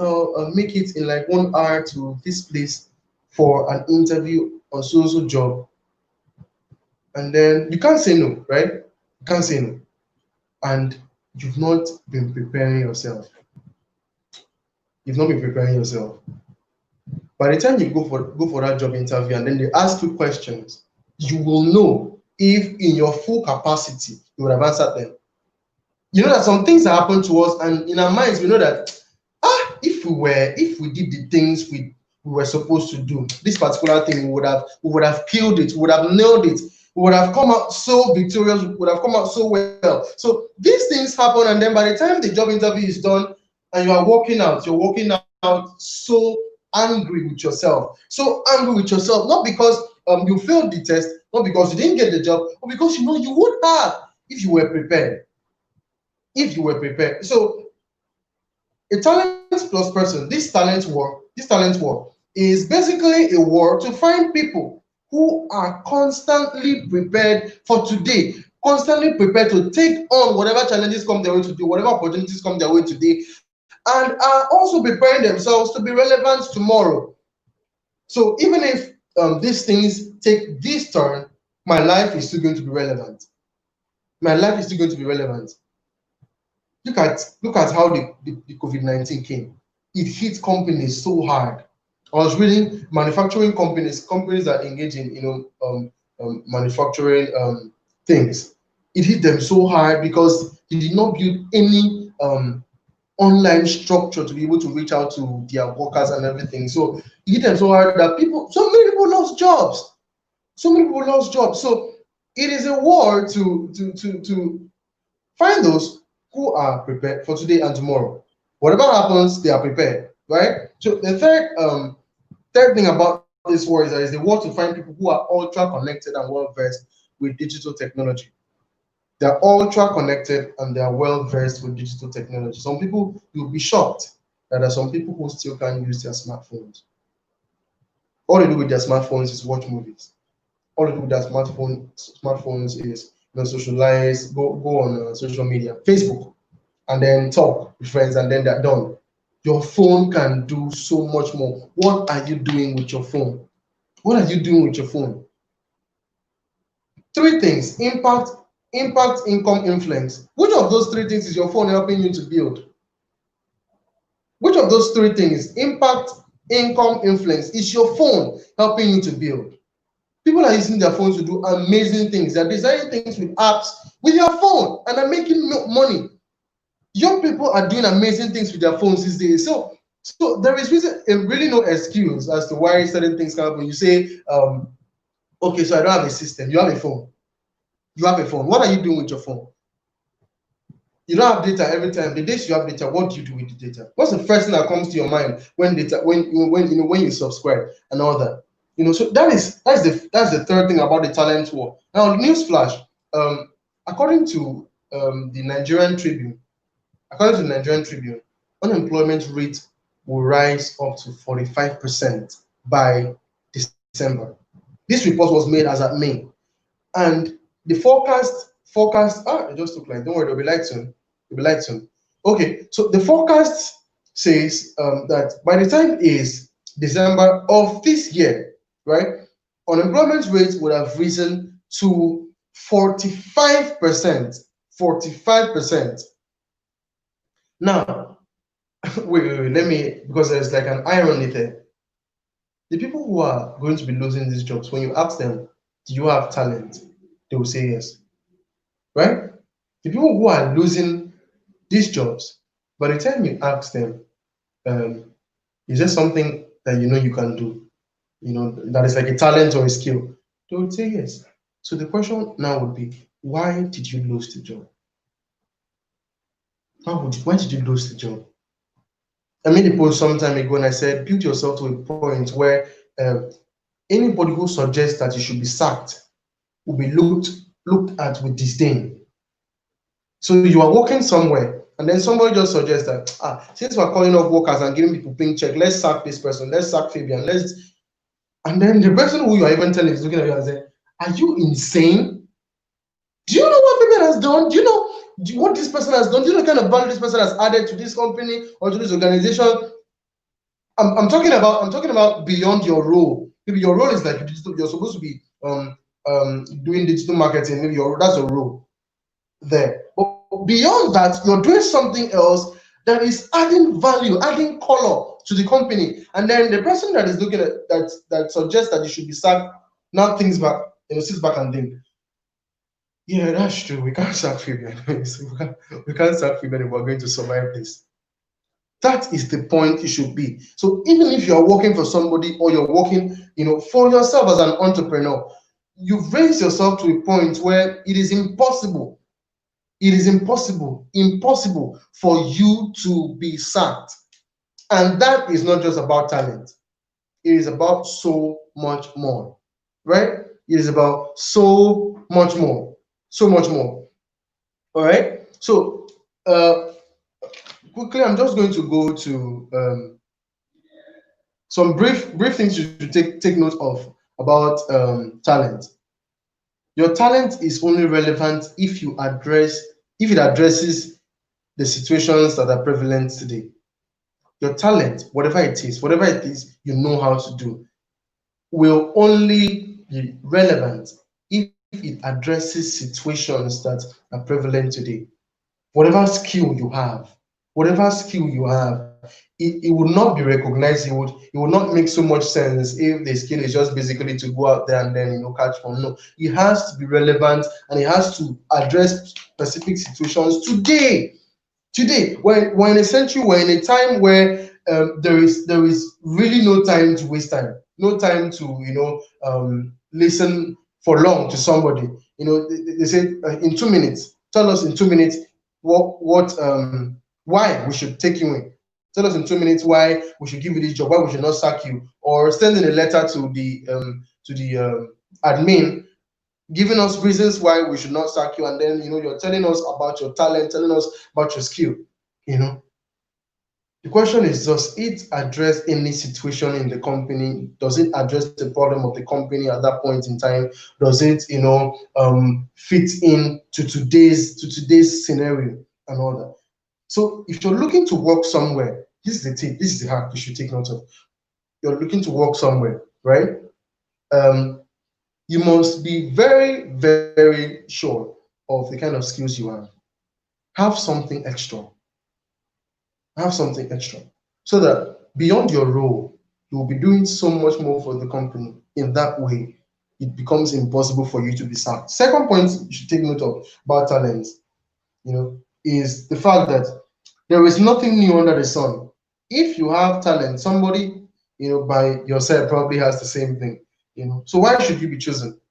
make it in like 1 hour to this place for an interview on so job? And then you can't say no, right? You can't say no. And you've not been preparing yourself. You've not been preparing yourself. By the time you go for that job interview and then they ask you questions, you will know if in your full capacity you would have answered them. You know that some things that happen to us, and in our minds we know that if we did the things we were supposed to do, this particular thing, we would have killed it, we would have nailed it, we would have come out so victorious, we would have come out so well. So these things happen, and then by the time the job interview is done and you are walking out, you're walking out so angry with yourself, not because you failed the test, not because you didn't get the job, but because you would have if you were prepared. So a talent plus person, this talent war is basically a war to find people who are constantly prepared for today, constantly prepared to take on whatever challenges come their way today, whatever opportunities come their way today, and are also preparing themselves to be relevant tomorrow. So even if these things take this turn, my life is still going to be relevant. Look at how the COVID-19 came. It hit companies so hard. I was reading manufacturing companies that engage in manufacturing things. It hit them so hard because they did not build any online structure to be able to reach out to their workers and everything. So it hit them so hard that so many people lost jobs. So it is a war to find those who are prepared for today and tomorrow. Whatever happens, they are prepared, right? So the third thing about this war is that it's a war to find people who are ultra connected and well versed with digital technology. They're ultra connected and they are well versed with digital technology. Some people, you'll be shocked that there are some people who still can't use their smartphones. All they do with their smartphones is watch movies. All they do with their smartphones is socialize, go on social media, Facebook, and then talk with friends, and then they're done. Your phone can do so much more. What are you doing with your phone? What are you doing with your phone? Three things: impact, income, influence. Which of those three things is your phone helping you to build? Which of those three things, impact, income, influence, is your phone helping you to build? People are using their phones to do amazing things. They're designing things with apps with your phone and are making money. Young people are doing amazing things with their phones these days. So there is really no excuse as to why certain things can happen. You say, okay, so I don't have a system. You have a phone. You have a phone. What are you doing with your phone? You don't have data every time. The days you have data, what do you do with the data? What's the first thing that comes to your mind when you subscribe and all that? So that's the third thing about the talent war. Now, newsflash, according to the Nigerian Tribune, unemployment rate will rise up to 45% by December. This report was made as at May, and the forecast. It just took like. Don't worry, they'll be light soon. Okay, so the forecast says that by the time is December of this year, right, unemployment rate would have risen to 45%. 45%. Now, wait, let me, because there's like an irony there. The people who are going to be losing these jobs, when you ask them, do you have talent? They will say yes, right? The people who are losing these jobs, by the time you ask them, is there something that you can do, that is like a talent or a skill? They would say yes. So the question now would be, why did you lose the job? Why did you lose the job? I made a post some time ago and I said, build yourself to a point where anybody who suggests that you should be sacked will be looked at with disdain. So you are working somewhere and then somebody just suggests that, since we're calling off workers and giving people pink check, let's sack this person, let's sack Fabian, and then the person who you are even telling is looking at you and saying, are you insane? Do you know what Fabian has done? Do you know what this person has done? Do you know the kind of value this person has added to this company or to this organization? I'm talking about beyond your role. Maybe your role is like you're supposed to be doing digital marketing. Maybe that's your role there. But beyond that, you're doing something else that is adding value, adding color to the company. And then the person that is looking at that suggests that you should be sacked now thinks back, sits back and think, yeah, that's true. We can't sack Fabian. we can't sack Fabian if we're going to survive this. That is the point it should be. So even if you're working for somebody or you're working, for yourself as an entrepreneur, you've raised yourself to a point where it is impossible. It is impossible for you to be sacked. And that is not just about talent. It is about so much more, right? It is about so much more. So much more. All right. So quickly, I'm just going to go to some brief things you should take note of about talent. Your talent is only relevant if it addresses the situations that are prevalent today. Your talent, whatever it is you know how to do, will only be relevant if it addresses situations that are prevalent today. Whatever skill you have, it will not be recognized. It would not make so much sense if the skill is just basically to go out there and then catch fun. No, it has to be relevant and it has to address specific situations today. We're in a century, we're in a time where there is really no time to waste time, no time to listen for long to somebody. They say in 2 minutes, tell us in 2 minutes why we should take you in. Tell us in 2 minutes why we should give you this job, why we should not sack you, or sending a letter to the admin giving us reasons why we should not sack you, and then you're telling us about your talent, telling us about your skill. The The question is, does it address any situation in the company? Does it address the problem of the company at that point in time? Does it, fit in to today's scenario and all that? So if you're looking to work somewhere, this is the tip, this is the hack you should take note of. You're looking to work somewhere, right? You must be very, very sure of the kind of skills you have. Have something extra. Have something extra. So that beyond your role, you will be doing so much more for the company. In that way, it becomes impossible for you to be sacked. Second point you should take note of about talents, is the fact that there is nothing new under the sun. If you have talent, somebody, by yourself probably has the same thing. So why should you be chosen?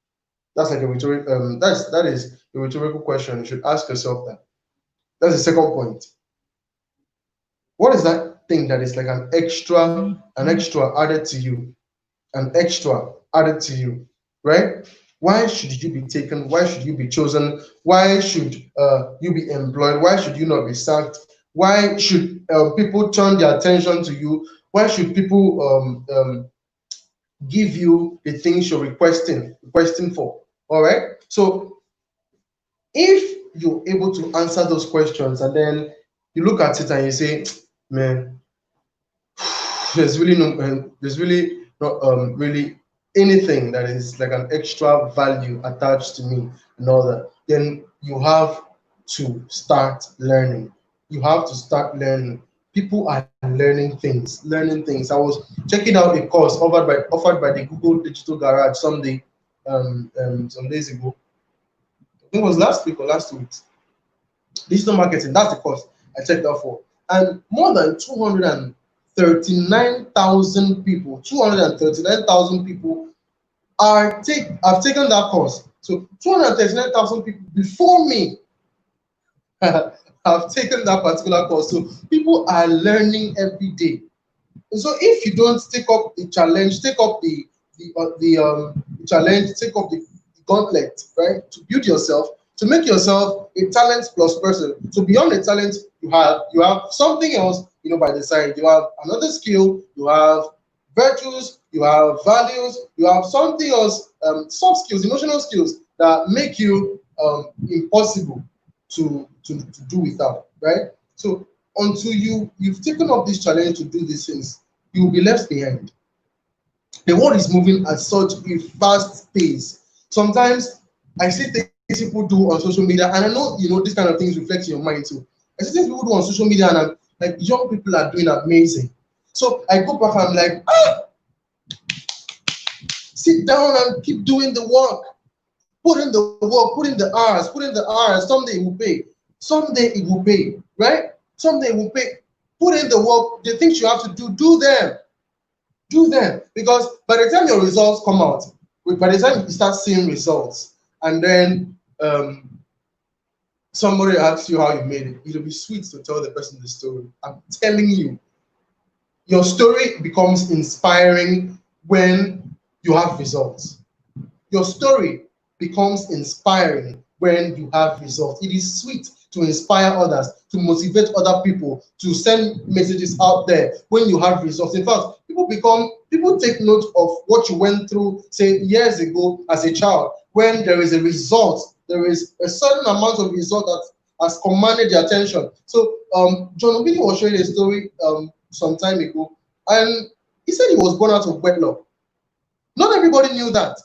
That's like a rhetorical. That is a rhetorical question. You should ask yourself that. That's the second point. What is that thing that is like an extra added to you? An extra added to you, right? Why should you be taken? Why should you be chosen? Why should you be employed? Why should you not be sacked? Why should people turn their attention to you? Why should people give you the things you're requesting for? All right. So if you're able to answer those questions and then you look at it and you say, man, there's really not really anything that is like an extra value attached to me and all that, then you have to start learning. You have to start learning. People are learning things. I was checking out a course offered by the Google Digital Garage some days ago. I think it was last week or last 2 weeks. Digital marketing, that's the course I checked out for. And more than 239,000 people, 239,000 people have taken that course. So 239,000 people before me have taken that particular course. So people are learning every day. And so if you don't take up the challenge, take up the challenge, take up the gauntlet, right, to build yourself, to make yourself a talent plus person. So beyond the talent you have something else, by the side. You have another skill, you have virtues, you have values, you have something else, soft skills, emotional skills that make you impossible to do without, right? So until you've taken up this challenge to do these things, you will be left behind. The world is moving at such a fast pace. Sometimes I see things people do on social media, and I know this kind of things reflect in your mind too. I see things people do on social media, and I'm like, young people are doing amazing. So I go back and I'm like, sit down and keep doing the work. Put in the work, put in the hours, put in the hours. Someday it will pay. Someday it will pay, right? Someday it will pay. Put in the work, the things you have to do them. Do them. Because by the time your results come out, by the time you start seeing results, and then somebody asks you how you made it, it'll be sweet to tell the person the story. I'm telling you, your story becomes inspiring when you have results. Your story becomes inspiring when you have results. It is sweet to inspire others, to motivate other people, to send messages out there when you have results. In fact, people take note of what you went through, say, years ago as a child. When there is a result, there is a certain amount of result that has commanded their attention. So John Obidi was showing a story some time ago, and he said he was born out of wedlock. Not everybody knew that,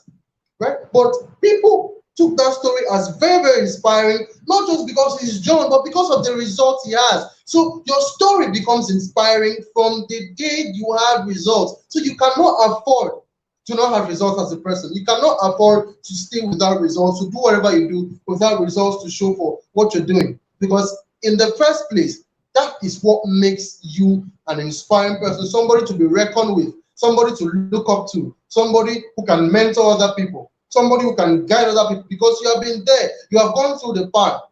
right? But people took that story as very, very inspiring, not just because he's John, but because of the results he has. So your story becomes inspiring from the day you have results. So you cannot afford to not have results as a person. You cannot afford to stay without results, to do whatever you do without results to show for what you're doing. Because in the first place, that is what makes you an inspiring person, somebody to be reckoned with, somebody to look up to, somebody who can mentor other people, somebody who can guide other people, because you have been there, you have gone through the path,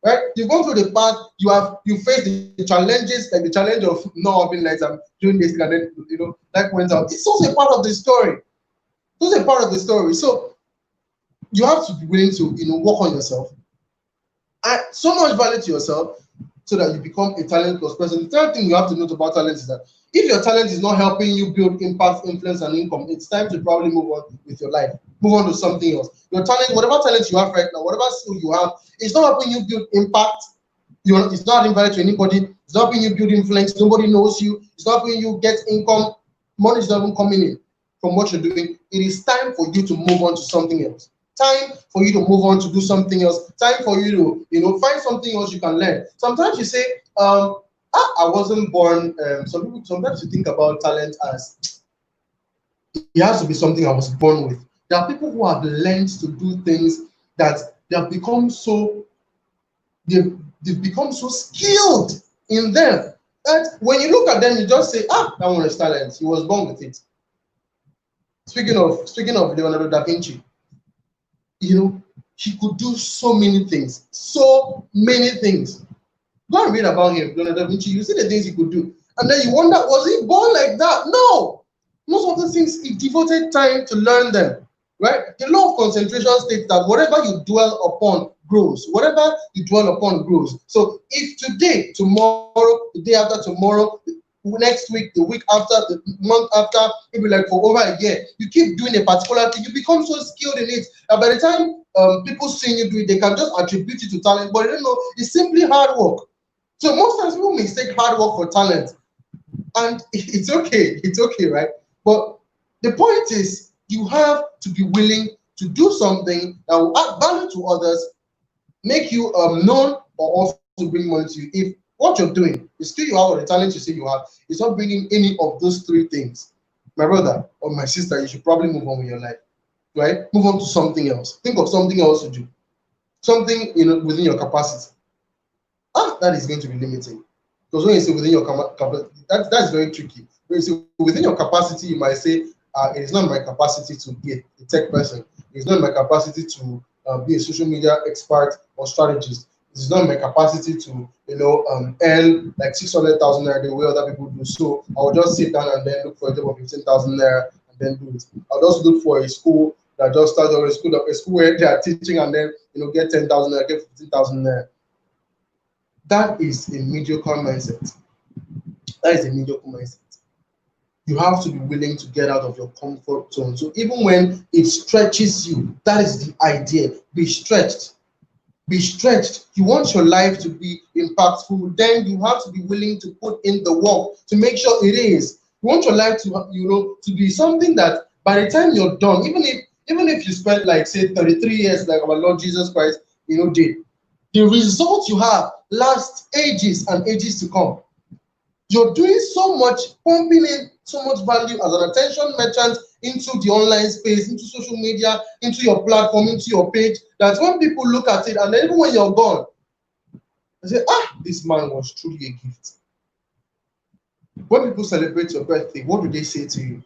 right? You've gone through the path, you faced the challenges, like the challenge of not having lights, I'm doing this, and then light went out. It's also a part of the story. It's a part of the story. So you have to be willing to work on yourself, add so much value to yourself, so that you become a talent plus person. The third thing you have to note about talent is that if your talent is not helping you build impact, influence, and income, it's time to probably move on with your life. Move on to something else. Your talent, whatever talent you have right now, whatever skill you have, it's not helping you build impact. It's not invalid to anybody. It's not helping you build influence. Nobody knows you. It's not helping you get income. Money is not even coming in from what you're doing. It is time for you to move on to something else. Time for you to move on to do something else. Time for you to, find something else you can learn. Sometimes you say, I wasn't born. Some people sometimes you think about talent as it has to be something I was born with. There are people who have learned to do things that they have become so they've become so skilled in them that when you look at them, you just say, that one is talent. He was born with it. Speaking of Leonardo da Vinci, he could do so many things. So many things. Go and read about him, Leonardo da Vinci. You see the things he could do. And then you wonder, was he born like that? No. Most of the things, he devoted time to learn them. Right? The law of concentration states that whatever you dwell upon grows. Whatever you dwell upon grows. So if today, tomorrow, the day after tomorrow, next week, the week after, the month after, maybe like for over a year, you keep doing a particular thing, you become so skilled in it. And by the time people see you do it, they can just attribute it to talent, but they don't know it's simply hard work. So most times people mistake hard work for talent, and it's okay, right? But the point is, you have to be willing to do something that will add value to others, make you known, or also bring money to you. If what you're doing, the skill you have or the talent you say you have, is not bringing any of those three things, my brother or my sister, you should probably move on with your life, right? Move on to something else. Think of something else to do, something within your capacity. That is going to be limiting, because when you say within your capacity, that's very tricky. When you say within your capacity, you might say, it is not my capacity to be a tech person. It is not my capacity to be a social media expert or strategist. It is not my capacity to, earn like 600,000 naira the way other people do. So I will just sit down and then look for a job of 15,000 naira and then do it. I'll just look for a school that just started, or a school where they are teaching and then get 10,000 naira, get 15,000 naira. That is a mediocre mindset. That is a mediocre mindset. You have to be willing to get out of your comfort zone. So even when it stretches you, that is the idea. Be stretched. Be stretched. You want your life to be impactful, then you have to be willing to put in the work to make sure it is. You want your life to, to be something that by the time you're done, even if you spend like say 33 years, like our Lord Jesus Christ, did, the result you have lasts ages and ages to come. You're doing so much, pumping in so much value as an attention merchant into the online space, into social media, into your platform, into your page, that when people look at it, and then even when you're gone, they say, this man was truly a gift. When people celebrate your birthday, what do they say to you?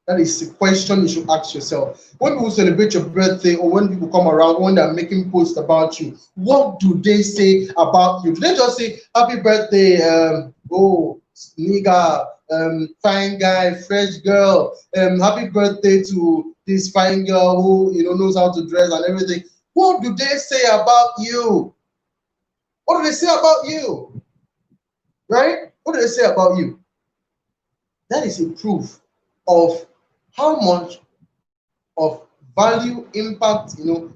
That is a question you should ask yourself. When people celebrate your birthday, or when people come around, when they're making posts about you, what do they say about you? Do they just say, happy birthday, nigga, fine guy, fresh girl, happy birthday to this fine girl who knows how to dress and everything? What do they say about you? What do they say about you? Right? What do they say about you? That is a proof of how much of value, impact, you've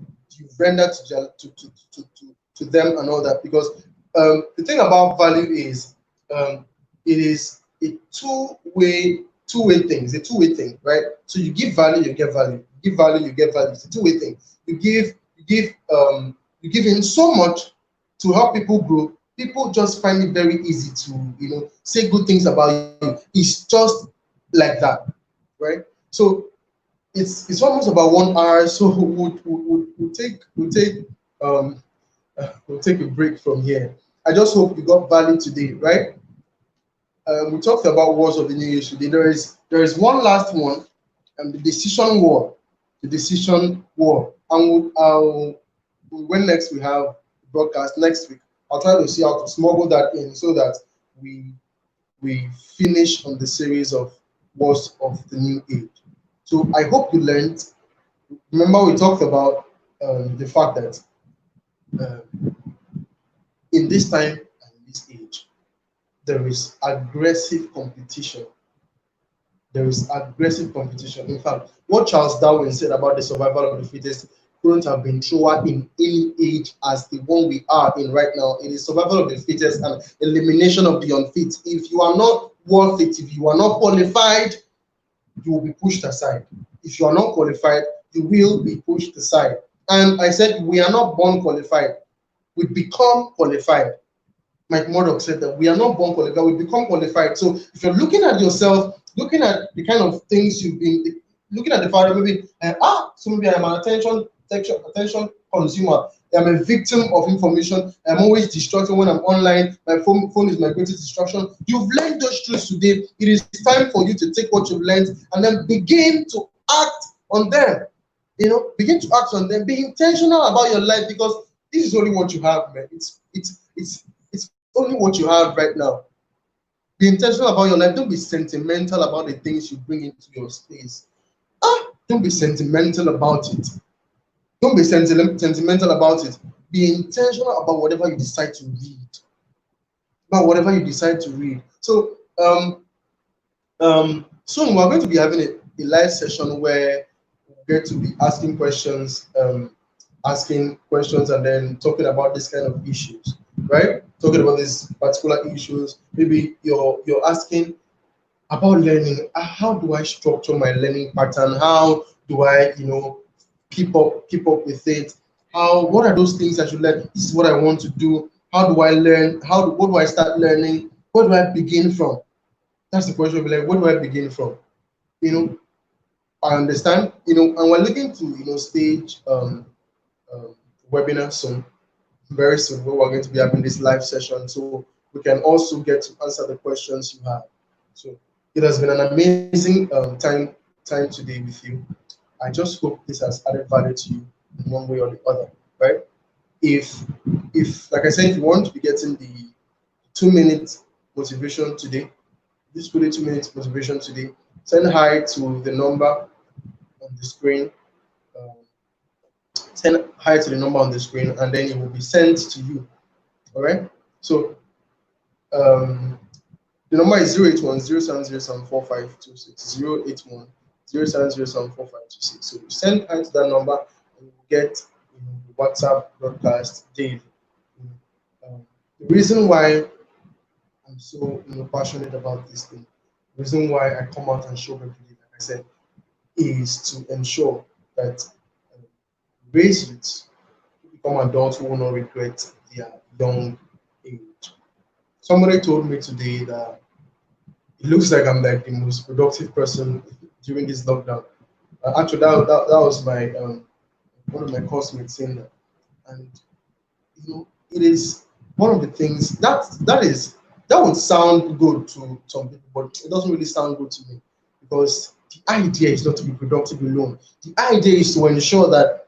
rendered to them and all that. Because the thing about value is, it is a two-way thing. It's a two-way thing, right? So you give value, you get value. You give value, you get value. It's a two-way thing. You give in so much to help people grow. People just find it very easy to say good things about you. It's just like that, right? So it's almost about 1 hour. So we'll take a break from here. I just hope you got value today, right? We talked about wars of the new age today. There is one last one, the decision war. The decision war. And when next we have broadcast next week, I'll try to see how to smuggle that in so that we finish on the series of wars of the new age. So I hope you learned. Remember, we talked about the fact that in this time and in this age, there is aggressive competition. There is aggressive competition. In fact, what Charles Darwin said about the survival of the fittest couldn't have been truer in any age as the one we are in right now. It is survival of the fittest and elimination of the unfit. If you are not worth it, if you are not qualified, you will be pushed aside. If you are not qualified, you will be pushed aside. And I said, we are not born qualified. We become qualified. Mike Murdoch said that we are not born qualified, we become qualified. So if you're looking at yourself, looking at the kind of things you've been looking at the father, maybe so maybe I'm an attention consumer. I'm a victim of information. I'm always distracted when I'm online. My phone is my greatest distraction. You've learned those truths today. It is time for you to take what you've learned and then begin to act on them. You know, begin to act on them. Be intentional about your life, because this is only what you have, man. It's only what you have right now. Be intentional about your life. Don't be sentimental about the things you bring into your space. Don't be sentimental about it. Don't be sentimental about it. Be intentional about whatever you decide to read. About whatever you decide to read. So soon we're going to be having a live session where we get to be asking questions, and then talking about this kind of issues, right? Talking about these particular issues. Maybe you're asking about learning. How do I structure my learning pattern? How do I, keep up with it? What are those things I should learn? This is what I want to do. How do I learn? What do I start learning? Where do I begin from? That's the question. Like, where do I begin from? I understand. And we're looking to stage webinar soon, very soon, where we're going to be having this live session, so we can also get to answer the questions you have. So it has been an amazing time today with you. I just hope this has added value to you in one way or the other, right? If like I said, if you want to be getting the 2-minute motivation today, this really 2 minutes motivation today, send hi to the number on the screen. Send hi to the number on the screen, and then it will be sent to you. All right. So the number is 081-070-74526. 081-070-74526. So you send hi to that number and you get WhatsApp broadcast daily. The reason why I'm so passionate about this thing, the reason why I come out and show every day, like I said, is to ensure that raise youths to become adults who will not regret their young age. Somebody told me today that it looks like I'm like the most productive person during this lockdown. Actually, that was my one of my classmates saying that, and it is one of the things that would sound good to some people, but it doesn't really sound good to me, because the idea is not to be productive alone. The idea is to ensure that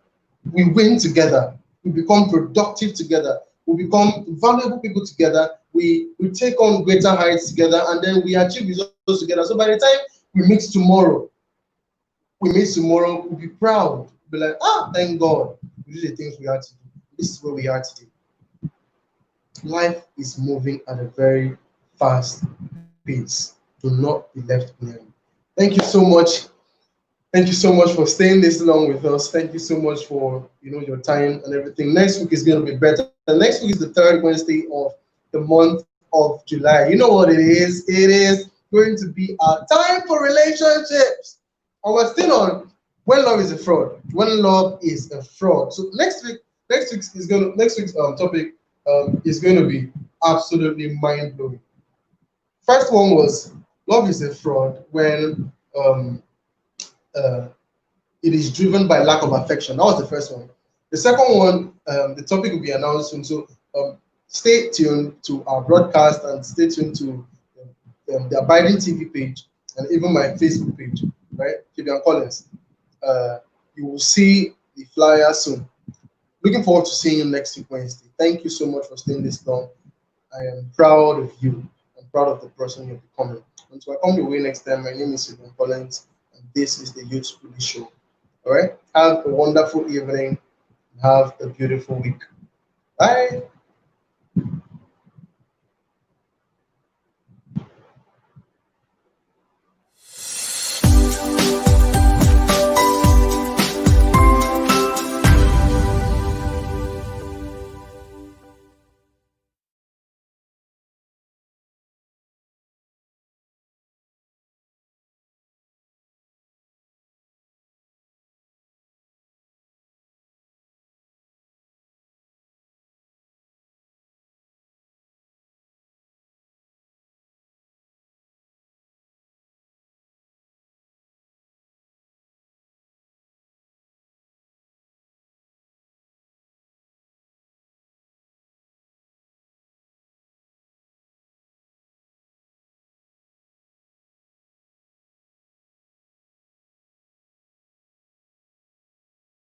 we win together, we become productive together, we become valuable people together, we take on greater heights together, and then we achieve results together. So by the time we meet tomorrow, we'll be proud, be like, thank God, we did the things we had to do. This is where we are today. Life is moving at a very fast pace. Do not be left behind. Thank you so much. Thank you so much for staying this long with us. Thank you so much for your time and everything. Next week is going to be better. And next week is the third Wednesday of the month of July. You know what it is? It is going to be our time for relationships. And we're still on when love is a fraud. When love is a fraud. So next week's topic is going to be absolutely mind blowing. First one was love is a fraud when it is driven by lack of affection. That was the first one. The second one, the topic will be announced soon. So stay tuned to our broadcast and stay tuned to the AbidingTV page and even my Facebook page, right? Fabian Collins. You will see the flyer soon. Looking forward to seeing you next week, Wednesday. Thank you so much for staying this long. I am proud of you. I'm proud of the person you're becoming. Until I come your way next time, my name is Fabian Collins, and this is the Youth Pulley Show. All right? Have a wonderful evening. Have a beautiful week. Bye.